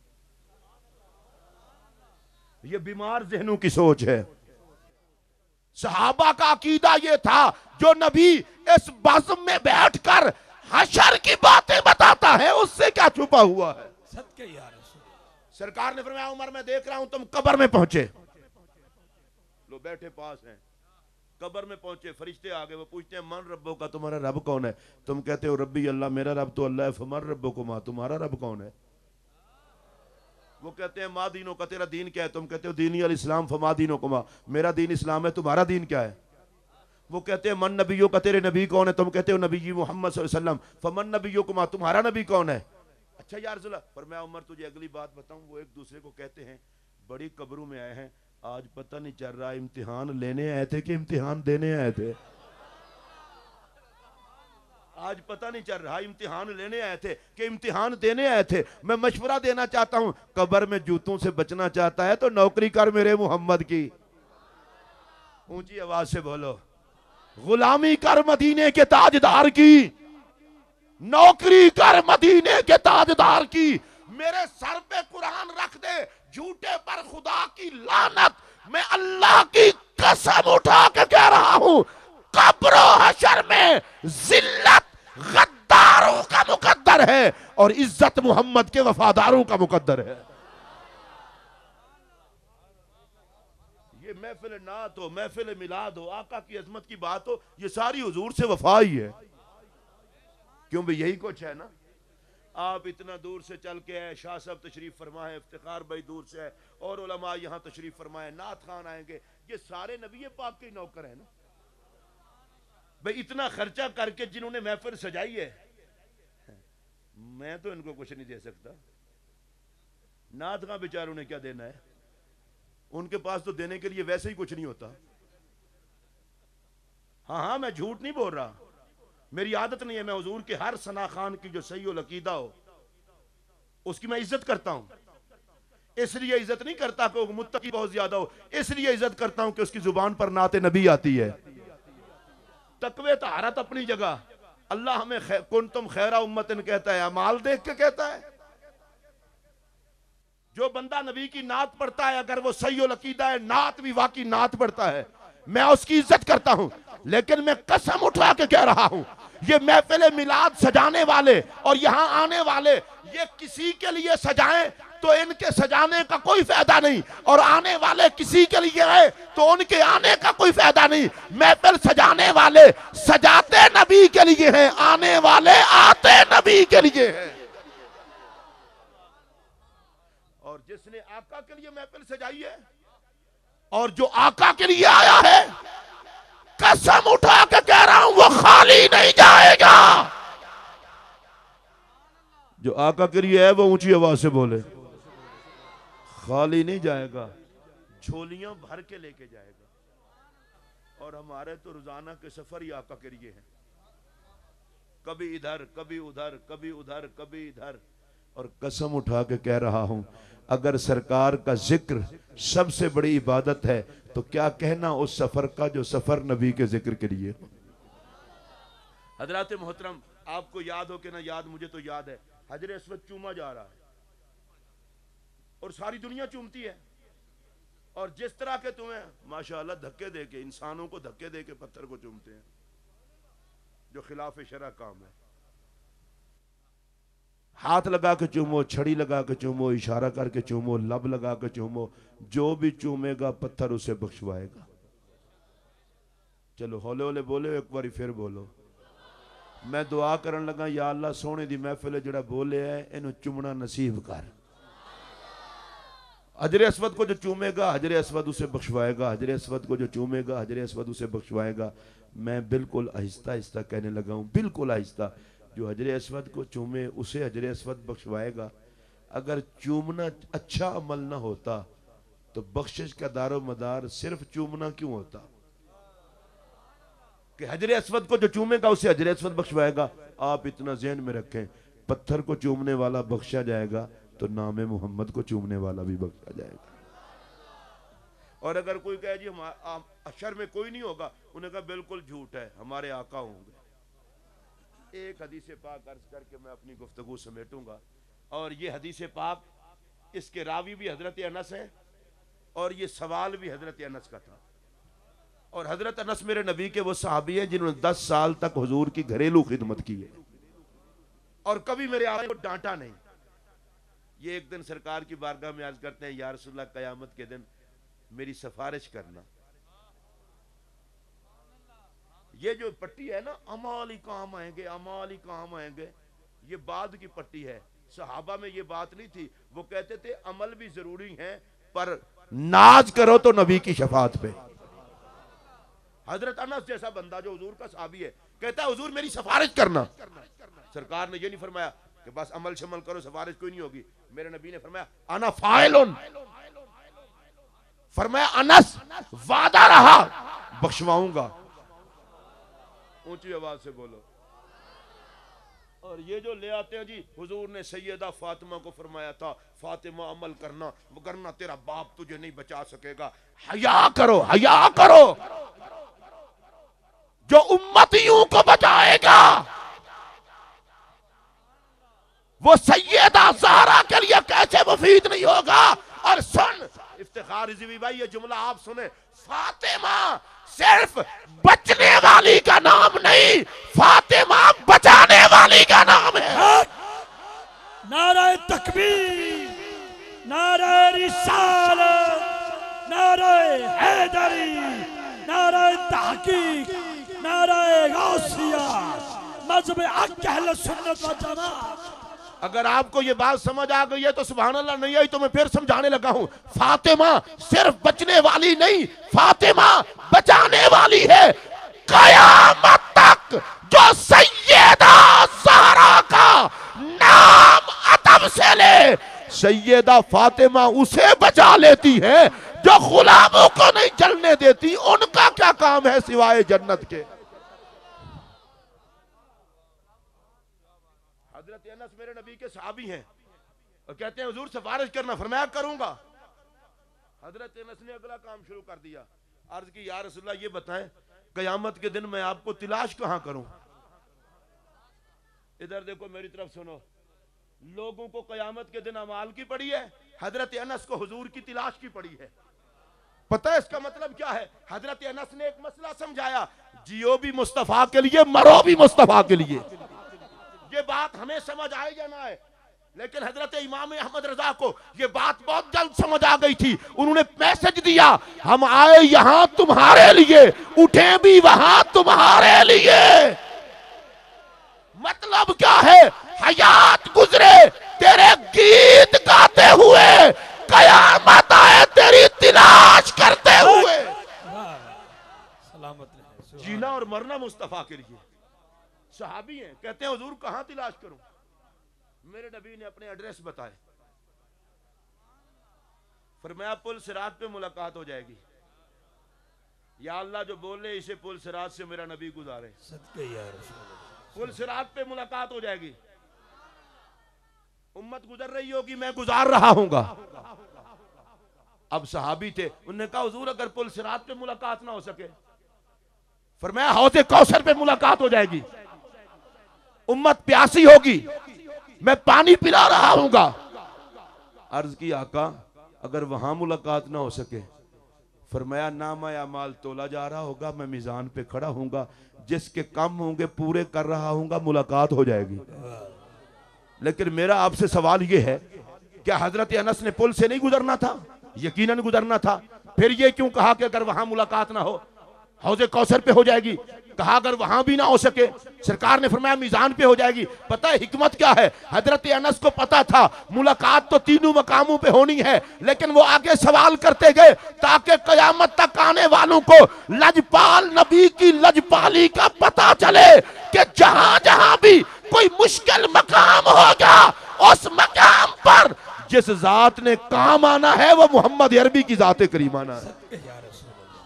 ये बीमार जहनों की सोच है। सहाबा का अकीदा ये था जो नबी इस बज़्म में बैठकर हशर की बातें बताता है उससे क्या छुपा हुआ है। सदके या रसूल, सरकार ने फरमाया उमर मैं देख रहा हूं तुम कब्र में पहुंचे, लो बैठे पास हैं, कब्र में पहुंचे, फरिश्ते आ गए, वो पूछते हैं मन रब्बो का, तुम्हारा रब कौन है। तुम कहते हो रब्बी अल्लाह, मेरा रब तो अल्लाह है। फमर रब्बो को मां, तुम्हारा रब कौन है। वो कहते हैं माँ दीनों का, तेरा दीन क्या है। तुम कहते हो दीनी अल इस्लाम, फमा दीनों को माँ, मेरा दीन इस्लाम है, तुम्हारा दीन क्या है। वो कहते हैं मन नबियों का, तेरे नबी कौन है। तुम कहते हो नबी मोहम्मद सल्लल्लाहु अलैहि वसल्लम, फमन नबियों को माँ, तुम्हारा नबी कौन है। अच्छा यार रसूल, पर मैं उमर तुझे अगली बात बताऊं, वो एक दूसरे को कहते हैं बड़ी कब्रों में आए हैं, आज पता नहीं चल रहा इम्तिहान लेने आए थे कि इम्तिहान देने आए थे। आज पता नहीं चल रहा इम्तिहान लेने आए थे कि इम्तिहान देने आए थे। मैं मशवरा देना चाहता हूं, कब्र में जूतों से बचना चाहता है तो नौकरी कर मेरे मोहम्मद की। ऊंची आवाज से बोलो, गुलामी कर मदीने के ताजदार की, नौकरी कर मदीने के ताजदार की। मेरे सर पे कुरान रख दे, झूठे पर खुदा की लानत। मैं अल्लाह की कसम उठा के कह रहा हूं, कब्र हशर में जिल्लत मुकद्दर है और इज्जत मोहम्मद के वफादारों का मुकद्दर है। ये महफिल नात हो, महफिल मिलाद हो, आका की अजमत की बात हो, ये सारी हुजूर से वफा ही है। क्यों भाई यही कुछ है ना। आप इतना दूर से चल के आए, शाह साहब तशरीफ फरमाए, इफ्तिखार भाई दूर से है और उलमा यहाँ तशरीफ फरमाए, नात खान आएंगे, ये सारे नबी पाक के नौकर है ना भाई। इतना खर्चा करके जिन्होंने महफिल सजाई है, मैं तो इनको कुछ नहीं दे सकता। नात खान बेचारों ने क्या देना है, उनके पास तो देने के लिए वैसे ही कुछ नहीं होता। हाँ, मैं झूठ नहीं बोल रहा, मेरी आदत नहीं है। मैं हुजूर के हर सना खान की जो सही अकीदा हो उसकी मैं इज्जत करता हूं। इसलिए इज्जत नहीं करता कि मुत्तकी बहुत ज्यादा हो, इसलिए इज्जत करता हूं कि उसकी जुबान पर नाते नबी आती है। तकवे तहारत अपनी जगह, अल्लाह हमें कुंतुम खैरा उम्मतिन कहता है, अमाल देख के कहता है। जो बंदा नबी की नात पढ़ता है, अगर वो सही अकीदा है, नात भी वाकई नात पढ़ता है, मैं उसकी इज्जत करता हूं। लेकिन मैं कसम उठा के कह रहा हूं, ये महफिल मिलाद सजाने वाले और यहां आने वाले, ये किसी के लिए सजाएं तो इनके सजाने का कोई फायदा नहीं, और आने वाले किसी के लिए है तो उनके आने का कोई फायदा नहीं। महफिल सजाने वाले सजाते नबी के लिए हैं, आने वाले आते नबी के लिए हैं। और जिसने आका के लिए महफिल सजाई है और जो आका के लिए आया है, कसम उठा के कह रहा हूं, वो खाली नहीं जाएगा। जो आका के लिए है वो ऊंची आवाज से बोले, खाली नहीं जाएगा, झोलियां भर के लेके जाएगा। और हमारे तो रोजाना के सफर ही आका के लिए है, कभी इधर कभी उधर, कभी उधर कभी इधर। और कसम उठा के कह रहा हूं, अगर सरकार का जिक्र सबसे बड़ी इबादत है तो क्या कहना उस सफर का जो सफर नबी के जिक्र के लिए। हजरत मोहतरम, आपको याद हो कि ना याद, मुझे तो याद है, हजर अस्वद चूमा जा रहा है और सारी दुनिया चूमती है। और जिस तरह के तुम्हें माशाअल्लाह धक्के दे के, इंसानों को धक्के दे के पत्थर को चूमते हैं, जो खिलाफ शरा काम है। हाथ लगा के चूमो, छड़ी लगा के चूमो, इशारा करके चूमो, लब लगा के चूमो, जो भी चूमेगा पत्थर उसे बख्शवाएगा। चलो हौले हौले बोले, एक बार फिर बोलो। मैं दुआ करन लगा, या अल्लाह सोने दी महफिल जड़ा बोले है इन्हों चुमना नसीब कर। हजरे अस्वद को जो चूमेगा हजरे अस्वद उसे बख्शवाएगा, हजरे अस्वद को जो चूमेगा हजरे अस्वद उसे बख्शवाएगा। मैं बिल्कुल आहिस्ता आहिस्ता कहने लगा हूं, बिल्कुल आहिस्ता। जो हजरे अस्वद को चूमे उसे हजरे अस्वद बख्शवाएगा। अगर चूमना अच्छा अमल ना होता तो बख्शिश का दारो मदार सिर्फ चूमना क्यों होता। कि हजरे अस्वद को जो चूमेगा उसे हजरे अस्वद बख्शवाएगा। आप इतना ज़हन में रखें, पत्थर को चूमने वाला बख्शा जाएगा तो नाम मोहम्मद को चूमने वाला भी बख्शा जाएगा। और अगर कोई कहे जी अशर में कोई नहीं होगा, उन्हें कहा बिल्कुल झूठ है, हमारे आका होंगे। एक हदीस पाक अर्ज करके मैं अपनी गुफ्तगू समेटूंगा। और ये हदीस पाक, इसके रावी भी हजरत अनस है और ये सवाल भी हजरत अनस का था। और हजरत अनस मेरे नबी के वो सहाबी हैं जिन्होंने 10 साल तक हुजूर की घरेलू खिदमत की है और कभी मेरे आका को डांटा नहीं। ये एक दिन सरकार की बारगाह में अर्ज करते हैं, या रसूलल्लाह कयामत के दिन मेरी सिफारिश करना। ये जो पट्टी है ना, अमाल ही काम आएंगे, अमाल ही काम आएंगे, ये बाद की पट्टी है। सहाबा में ये बात नहीं थी, वो कहते थे अमल भी जरूरी है पर नाज करो तो नबी की शफात पे। हजरत अनस जैसा बंदा जो हुजूर का सहाबी है, कहता है हुजूर मेरी सिफारिश करना। सरकार ने ये नहीं फरमाया कि बस अमल शमल करो, सिफारिश कोई नहीं होगी। मेरे नबी ने फरमाया अना फाइलुन, फरमाया अनस वादा रहा बख्शवाऊंगा। ऊंची आवाज से बोलो। और ये जो ले आते हैं जी, हुजूर ने सैयदा फातिमा को फरमाया था, फातिमा अमल करना वरना तेरा बाप तुझे नहीं बचा सकेगा। हया करो, हया करो, जो उम्मतियों को बचाएगा वो सैयदा ज़हरा के लिए कैसे मुफीद नहीं होगा। और सुन इफ्तिखार रिज़वी भाई, ये जुमला आप सुने, फातिमा सिर्फ बचने वाली का नाम नहीं, फातिमा बचाने वाली का नाम है। तकबीर, नारे रिसालत, नारे हैदरी, नारे तहकीक, नारे गौसिया, मजहब हक अहले सुन्नत व जमात। अगर आपको ये बात समझ आ गई है तो सुभान अल्लाह, नहीं आई तो मैं फिर समझाने लगा हूं। फातिमा सिर्फ बचने वाली नहीं, फातिमा बचाने वाली है। कयामत तक जो सैयदा ज़हरा का नाम अदब से ले, सैयदा फातिमा उसे बचा लेती है जो गुलामों को नहीं जलने देती। उनका क्या काम है सिवाय जन्नत के। हजरत अनस मेरे नबी के सहाबी हैं और कहते हैं हुजूर सिफारिश करना, फरमाया करूंगा। हजरत अनस ने अगला काम शुरू कर दिया। अर्ज की या रसूलल्लाह ये बताएं कयामत के दिन मैं आपको तलाश कहां करूं। इधर देखो मेरी तरफ सुनो, लोगों को कयामत के दिन अमाल की पड़ी है, हजरत अनस को हुजूर की तलाश की पड़ी है। पता है इसका मतलब क्या है? हजरत अनस ने एक मसला समझाया, जियो भी मुस्तफा के लिए, मरो भी मुस्तफा के लिए। ये बात हमें समझ आए या ना आए, लेकिन हजरत इमाम अहमद रजा को ये बात बहुत जल्द समझ आ गई थी। उन्होंने मैसेज दिया, हम आए यहां तुम्हारे लिए, उठे भी वहां तुम्हारे लिए। मतलब क्या है? हयात गुजरे तेरे गीत गाते हुए, कयामत आए तेरी तलाश करते हुए। सलामत रहे। जीना और मरना मुस्तफा के लिए। सहाबी हैं, कहते हैं हुजूर कहां तलाश करूं। मेरे नबी ने अपने एड्रेस बताए, फरमाया पुल सिरात पे मुलाकात हो जाएगी। या अल्लाह जो बोले इसे पुल सिरात से मेरा नबी गुजारे। सदके या रसूल अल्लाह। पुल सिरात पे मुलाकात हो जाएगी। उम्मत गुजर रही होगी, मैं गुजार रहा हूंगा। अब सहाबी थे, उन्होंने कहा हुजूर अगर पुल सिरात पे मुलाकात ना हो सके, फरमाया हौज़े कौसर पे मुलाकात हो जाएगी। उम्मत प्यासी होगी, मैं पानी पिला रहा हूंगा। अर्ज की आका अगर वहां मुलाकात ना हो सके, फरमाया नामा या माल तोला जा रहा होगा, मैं मीजान पे खड़ा हूंगा, जिसके कम होंगे पूरे कर रहा हूंगा, मुलाकात हो जाएगी। लेकिन मेरा आपसे सवाल यह है, क्या हजरत अनस ने पुल से नहीं गुजरना था? यकीनन गुजरना था। फिर ये क्यों कहा कि अगर वहां मुलाकात ना हो, हौज़े कौसर पे हो जाएगी? कहा अगर वहां भी ना हो सके, सरकार ने फरमाया मीजान पे हो जाएगी। पता है हिकमत क्या है? हजरत अनस को पता था मुलाकात तो तीनों मकामों पे होनी है, लेकिन वो आगे सवाल करते गए ताकि कयामत तक आने वालों को लजपाल नबी की लजपाली का पता चले कि जहां जहां भी कोई मुश्किल मकाम होगा, उस मकाम पर जिस जात ने काम आना है वो मोहम्मद अरबी की जात करीमाना है। सदके या रसूल अल्लाह।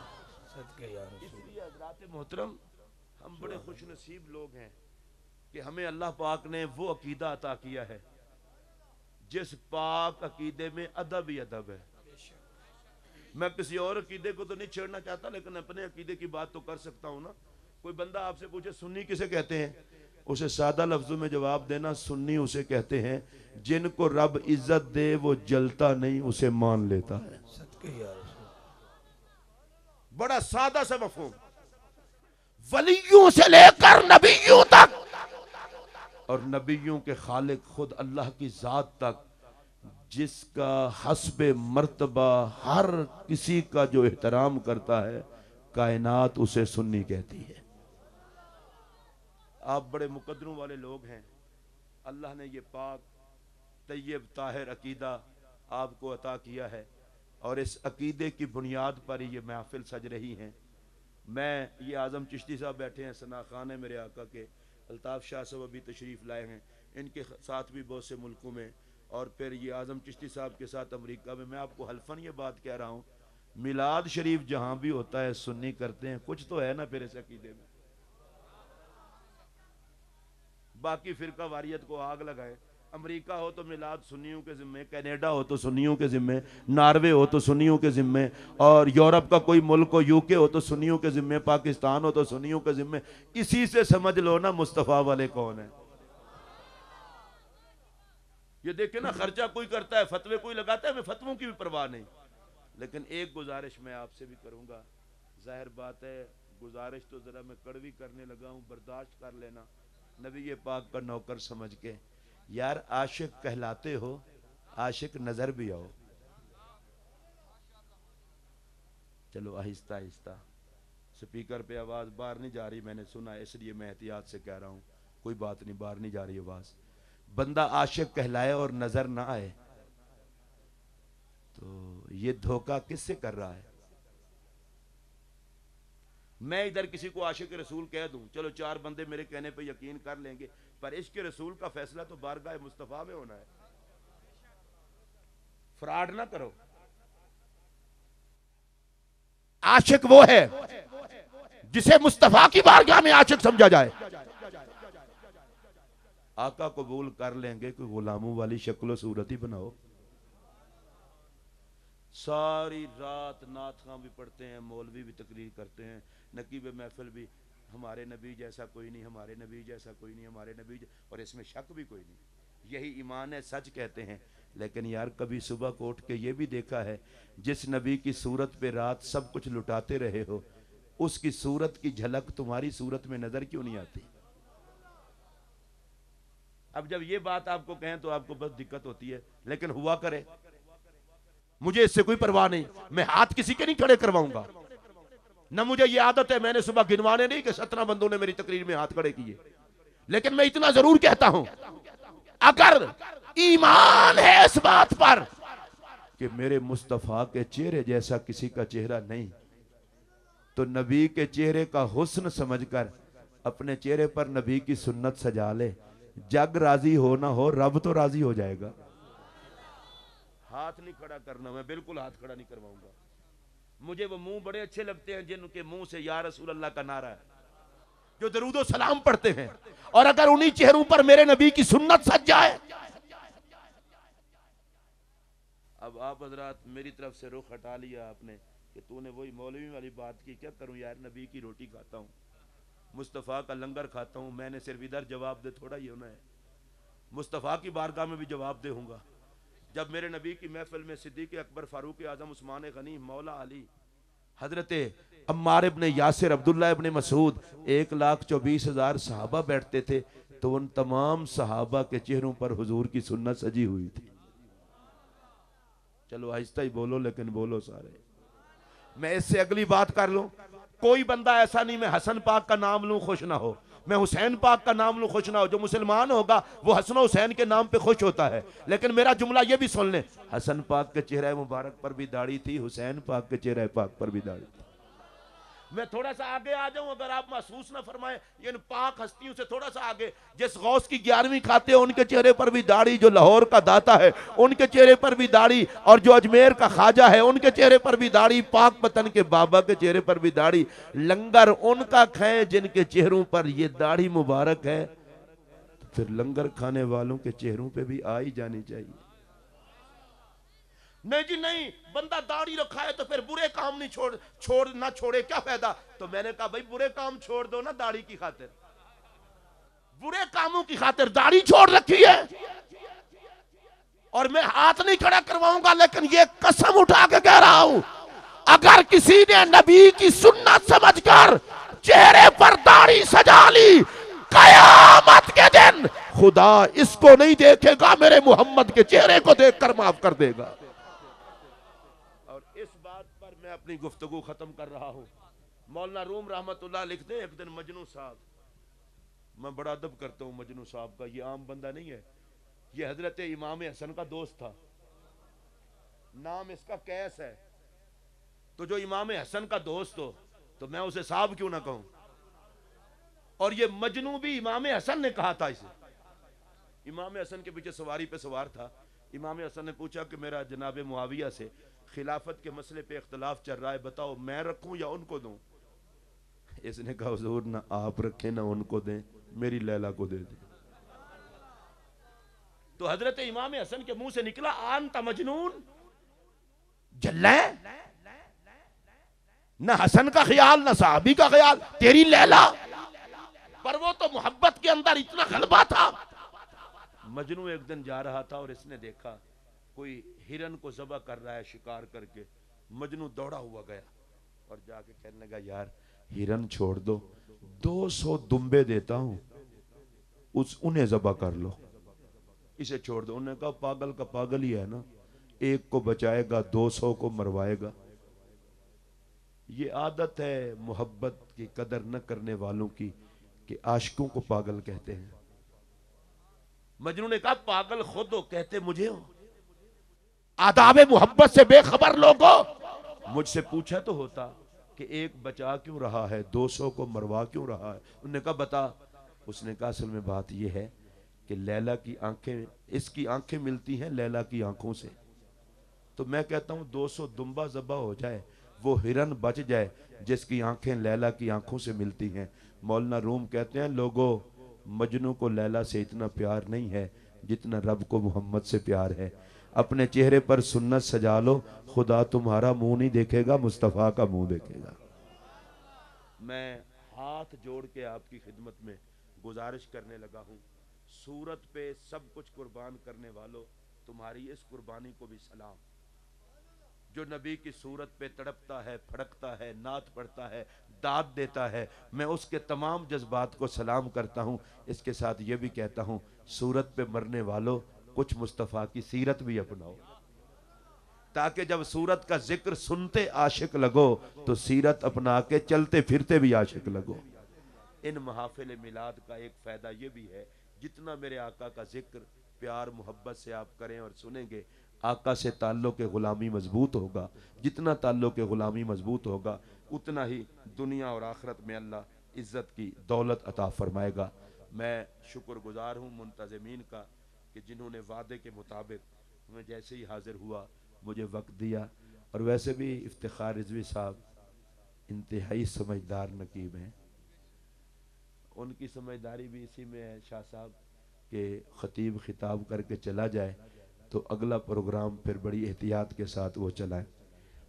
सदके या रसूल। इसलिए हज़रात मोहतरम, हम बड़े खुश नसीब लोग हैं कि हमें अल्लाह पाक ने वो अकीदा अता किया है जिस पाक अकीदे में अदब ही अदब है। मैं किसी और अकीदे को तो नहीं छेड़ना चाहता, लेकिन अपने अकीदे की बात तो कर सकता हूँ ना। कोई बंदा आपसे पूछे सुन्नी किसे कहते हैं, उसे सादा लफ्जों में जवाब देना, सुन्नी उसे कहते हैं जिनको रब इज्जत दे वो जलता नहीं, उसे मान लेता है। सदके या रसूल। बड़ा सादा सा मफहूम। वलियों से लेकर नबियों तक और नबियों के खालिक खुद अल्लाह की जात तक, जिसका हस्बे मर्तबा हर किसी का जो एहतराम करता है, कायनात उसे सुन्नी कहती है। आप बड़े मुकद्दरों वाले लोग हैं। अल्लाह ने ये पाक तैयब ताहिर अकीदा आपको अता किया है और इस अकीदे की बुनियाद पर ही ये महफिल सज रही हैं। मैं ये आज़म चिश्ती साहब बैठे हैं, सना खान है मेरे आका के, अल्ताफ़ शाह साहब अभी तशरीफ़ लाए हैं, इनके साथ भी बहुत से मुल्कों में, और फिर ये आज़म चिश्ती साहब के साथ अमेरिका में। मैं आपको हल्फन ये बात कह रहा हूँ, मिलाद शरीफ जहाँ भी होता है सुन्नी करते हैं, कुछ तो है ना फिर इस अकीदे में। बाकी फिरका वारियत को आग लगाए। अमेरिका हो तो मिलाद सुन्नियों के जिम्मे, कनाडा हो तो सुन्नियों के जिम्मे, नॉर्वे हो तो सुन्नियों के जिम्मे, और यूरोप का कोई मुल्क हो, यूके हो तो सुन्नियों के जिम्मे, पाकिस्तान हो तो सुन्नियों के जिम्मे। इसी से समझ लो ना मुस्तफ़ा वाले कौन है। ये देखे ना, खर्चा कोई करता है, फतवे कोई लगाता है, हमें फतवों की भी परवाह नहीं। लेकिन एक गुजारिश मैं आपसे भी करूंगा, जाहिर बात है गुजारिश तो जरा मैं कड़वी करने लगा हूं, बर्दाश्त कर लेना। नबी पाक का नौकर समझ के यार आशिक कहलाते हो, आशिक नजर भी आओ। चलो आहिस्ता आहिस्ता, स्पीकर पे आवाज बाहर नहीं जा रही, मैंने सुना इसलिए मैं एहतियात से कह रहा हूं। कोई बात नहीं, बाहर नहीं जा रही आवाज। बंदा आशिक कहलाए और नजर ना आए तो ये धोखा किससे कर रहा है? मैं इधर किसी को आशिक रसूल कह दूं, चलो 4 बंदे मेरे कहने पे यकीन कर लेंगे, पर इश्क रसूल का फैसला तो बारगाह मुस्तफा में होना है। फ्रॉड ना करो। आशिक वो है जिसे मुस्तफा की बारगाह में आशिक समझा जाए। आका कबूल कर लेंगे, कोई गुलामों वाली शक्ल सूरत ही बनाओ। सारी रात नाथखां भी पढ़ते हैं, मौलवी भी तकरीर करते हैं, नकीब महफिल भी, हमारे नबी जैसा कोई नहीं, हमारे नबी जैसा कोई नहीं, हमारे नबी और इसमें शक भी कोई नहीं। यही ईमान है, सच कहते हैं। लेकिन यार कभी सुबह को उठ के ये भी देखा है, जिस नबी की सूरत पे रात सब कुछ लुटाते रहे हो, उसकी सूरत की झलक तुम्हारी सूरत में नजर क्यों नहीं आती? अब जब ये बात आपको कहें तो आपको बस दिक्कत होती है, लेकिन हुआ करे, मुझे इससे कोई परवाह नहीं। मैं हाथ किसी के नहीं खड़े करवाऊंगा, न मुझे ये आदत है। मैंने सुबह गिनवाने नहीं कि 17 बंदों ने मेरी तकरीर में हाथ खड़े किए, लेकिन मैं इतना जरूर कहता हूं, अगर ईमान है इस बात पर कि मेरे मुस्तफा के चेहरे जैसा किसी का चेहरा नहीं, तो नबी के चेहरे का हुस्न समझकर अपने चेहरे पर नबी की सुन्नत सजा ले। जग राजी हो ना हो, रब तो राजी हो जाएगा। हाथ नहीं खड़ा करना, मैं बिल्कुल हाथ खड़ा नहीं करवाऊंगा। मुझे वो मुंह बड़े अच्छे लगते हैं जिनके मुंह से या रसूल अल्लाह का नारा है, जो दरूदो सलाम पढ़ते हैं, और अगर उन्हीं चेहरों पर मेरे नबी की सुन्नत सज जाए। अब आप हजरात मेरी तरफ से रुख हटा लिया आपने कि तूने वही मौलवी वाली बात की। क्या करूं यार, नबी की रोटी खाता हूं, मुस्तफ़ा का लंगर खाता हूं। मैंने सिर्फ इधर जवाब दे थोड़ा ही होना है, मुस्तफ़ा की बारगाह में भी जवाब दे हूंगा। जब मेरे नबी की महफिल में सिद्दीक़ अकबर, फारूक आजम, उस्मान गनी, मौला अली, हजरत अम्मार इब्ने यासिर, अब्दुल्ला इब्ने मसूद, 1,24,000 सहाबा बैठते थे, तो उन तमाम सहाबा के चेहरों पर हुजूर की सुन्नत सजी हुई थी। चलो आहिस्ता ही बोलो, लेकिन बोलो सारे। मैं इससे अगली बात कर लूं, कोई बंदा ऐसा नहीं मैं हसन पाक का नाम लूं खुश ना हो, मैं हुसैन पाक का नाम लूं खुश ना हो। जो मुसलमान होगा वो हसन हुसैन के नाम पे खुश होता है। लेकिन मेरा जुमला ये भी सुन ले, हसन पाक के चेहरे मुबारक पर भी दाढ़ी थी, हुसैन पाक के चेहरे पाक पर भी दाढ़ी थी। मैं थोड़ा सा आगे आ जाऊं, अगर आप महसूस ना फरमाए, इन पाक हस्तियों से थोड़ा सा आगे, जिस गौस की 11वीं खाते हैं उनके चेहरे पर भी दाढ़ी, जो लाहौर का दाता है उनके चेहरे पर भी दाढ़ी, और जो अजमेर का ख्वाजा है उनके चेहरे पर भी दाढ़ी, पाक वतन के बाबा के चेहरे पर भी दाढ़ी। लंगर उनका खाएं जिनके चेहरों पर ये दाढ़ी मुबारक है, तो फिर लंगर खाने वालों के चेहरों पर भी आ ही जानी चाहिए। नहीं जी नहीं, बंदा दाढ़ी रखा है तो फिर बुरे काम नहीं छोड़े क्या फायदा? तो मैंने कहा भाई बुरे काम छोड़ दो ना दाढ़ी की खातिर, बुरे कामों की खातिर दाढ़ी छोड़ रखी है। और मैं हाथ नहीं खड़ा करवाऊंगा, लेकिन ये कसम उठा के कह रहा हूं, अगर किसी ने नबी की सुन्नत समझकर चेहरे पर दाढ़ी सजा ली, कयामत के दिन खुदा इसको नहीं देखेगा, मेरे मोहम्मद के चेहरे को देखकर माफ कर देगा। मैं अपनी गुफ्तगू खत्म कर रहा हूं। मौलाना रूम रहमतुल्लाह लिखते हैं, एक दिन मजनू साहब, मैं बड़ा अदब करता हूं मजनू साहब का, ये आम बंदा नहीं है, ये हजरत इमाम हसन का दोस्त था, नाम इसका कैस है। तो जो इमाम हसन का दोस्त हो तो मैं उसे साहब क्यों ना कहूं? और ये मजनू भी इमाम हसन ने कहा था इसे। इमाम हसन के पीछे सवारी पे सवार था। इमाम हसन ने पूछा कि मेरा जनाब मुआविया से खिलाफत के मसले पे इख्तलाफ चल रहा है, बताओ मैं रखूं या उनको दूं? इसने कहा हुजूर ना आप रखें ना उनको दें, मेरी लैला को दे दें। तो हजरत इमाम हसन के मुंह से निकला, आंता मजनून, जल्ले ना हसन का ख्याल ना साहबी का ख्याल, तेरी लैला। पर वो तो मोहब्बत के अंदर इतना गलबा था। मजनू एक दिन जा रहा था और इसने देखा कोई हिरन को ज़बह कर रहा है शिकार करके। मजनू दौड़ा हुआ गया और जाके कहने लगा, यार हिरन छोड़ दो, 200 दुम्बे देता हूं, उन्हें ज़बह कर लो। इसे छोड़ दो। उन्होंने कहा पागल का पागल ही है ना, एक को बचाएगा 200 को मरवाएगा। ये आदत है मोहब्बत की कदर न करने वालों की कि आशिकों को पागल कहते हैं। मजनू ने कहा पागल खुद हो, कहते मुझे हो। आदाबे मोहब्बत से बेखबर लोगों, मुझसे पूछा तो होता कि एक बचा क्यों रहा है, 200 को मरवा क्यों रहा है। उन्होंने कहा बता। उसने कहा असल में बात यह है कि लैला की आंखें, इसकी आंखें मिलती हैं लैला की आंखों से। तो मैं कहता हूं 200 दुम्बा ज़बा हो जाए, वो हिरन बच जाए जिसकी आंखें लैला की आंखों से मिलती हैं। मौलाना रूम कहते हैं लोगों, मजनू को लैला से इतना प्यार नहीं है जितना रब को मोहम्मद से प्यार है। अपने चेहरे पर सुन्नत सजा लो, खुदा तुम्हारा मुंह नहीं देखेगा, मुस्तफ़ा का मुंह देखेगा। मैं हाथ जोड़ के आपकी खिदमत में गुजारिश करने लगा हूँ, सूरत पे सब कुछ कुर्बान करने वालों, तुम्हारी इस कुर्बानी को भी सलाम। जो नबी की सूरत पे तड़पता है, फड़कता है, नात पढ़ता है, दाद देता है, मैं उसके तमाम जज्बात को सलाम करता हूँ। इसके साथ ये भी कहता हूँ, सूरत पे मरने वालों कुछ मुस्तफ़ा की सीरत भी अपनाओ, ताकि जब सूरत का जिक्र सुनते आशिक लगो तो सीरत अपना के चलते फिरते भी आशिक लगो। इन महाफिल मिलाद का एक फ़ायदा ये भी है, जितना मेरे आका का जिक्र प्यार मोहब्बत से आप करें और सुनेंगे, आका से ताल्लुक़ ग़ुलामी मजबूत होगा। जितना ताल्लुक़ ग़ुलामी मजबूत होगा, उतना ही दुनिया और आखिरत में अल्लाह इज़्ज़त की दौलत अता फरमाएगा। मैं शुक्रगुजार हूँ मुंतज़मीन का कि जिन्होंने वादे के मुताबिक मैं जैसे ही हाजिर हुआ मुझे वक्त दिया। और वैसे भी इफ्तिखार रिजवी साहब इंतहाई समझदार नकीब हैं, उनकी समझदारी भी इसी में है शाह साहब के ख़तीब खिताब करके चला जाए तो अगला प्रोग्राम फिर बड़ी एहतियात के साथ वो चलाएं।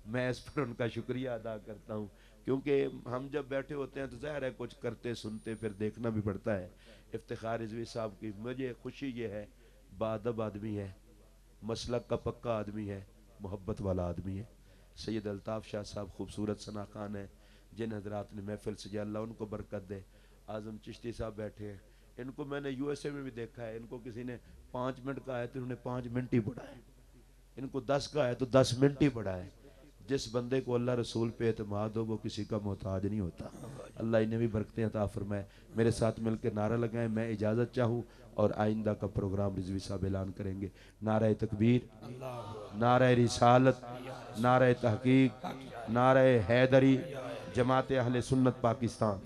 मैं इस पर उनका शुक्रिया अदा करता हूँ, क्योंकि हम जब बैठे होते हैं तो ज़ाहिर है कुछ करते सुनते फिर देखना भी पड़ता है। इफ्तिखार रिजवी साहब की मुझे खुशी ये है, बादब आदमी है, मसलक का पक्का आदमी है, मोहब्बत वाला आदमी है। सैयद अल्ताफ़ शाह साहब खूबसूरत सना खान है, जिन हजरात ने महफिल सजा, अल्लाह उनको बरकत दे। आज़म चिश्ती साहब बैठे हैं, इनको मैंने यूएसए में भी देखा है, इनको किसी ने 5 मिनट का है तो इन्होंने 5 मिनट ही पढ़ाए, इनको 10 का है तो 10 मिनट ही पढ़ाए। जिस बंदे को अल्लाह रसूल पे एतमाद हो वो किसी का मोहताज नहीं होता। अल्लाह इन्हें भी बरकतें अता फरमाए। मेरे साथ मिलकर नारा लगाएं, मैं इजाज़त चाहूँ और आइंदा का प्रोग्राम रिजवी साहब ऐलान करेंगे। नारा तकबीर, नारा रिसालत, नारा तहकीक, नारा हैदरी, जमात अहले सुन्नत पाकिस्तान।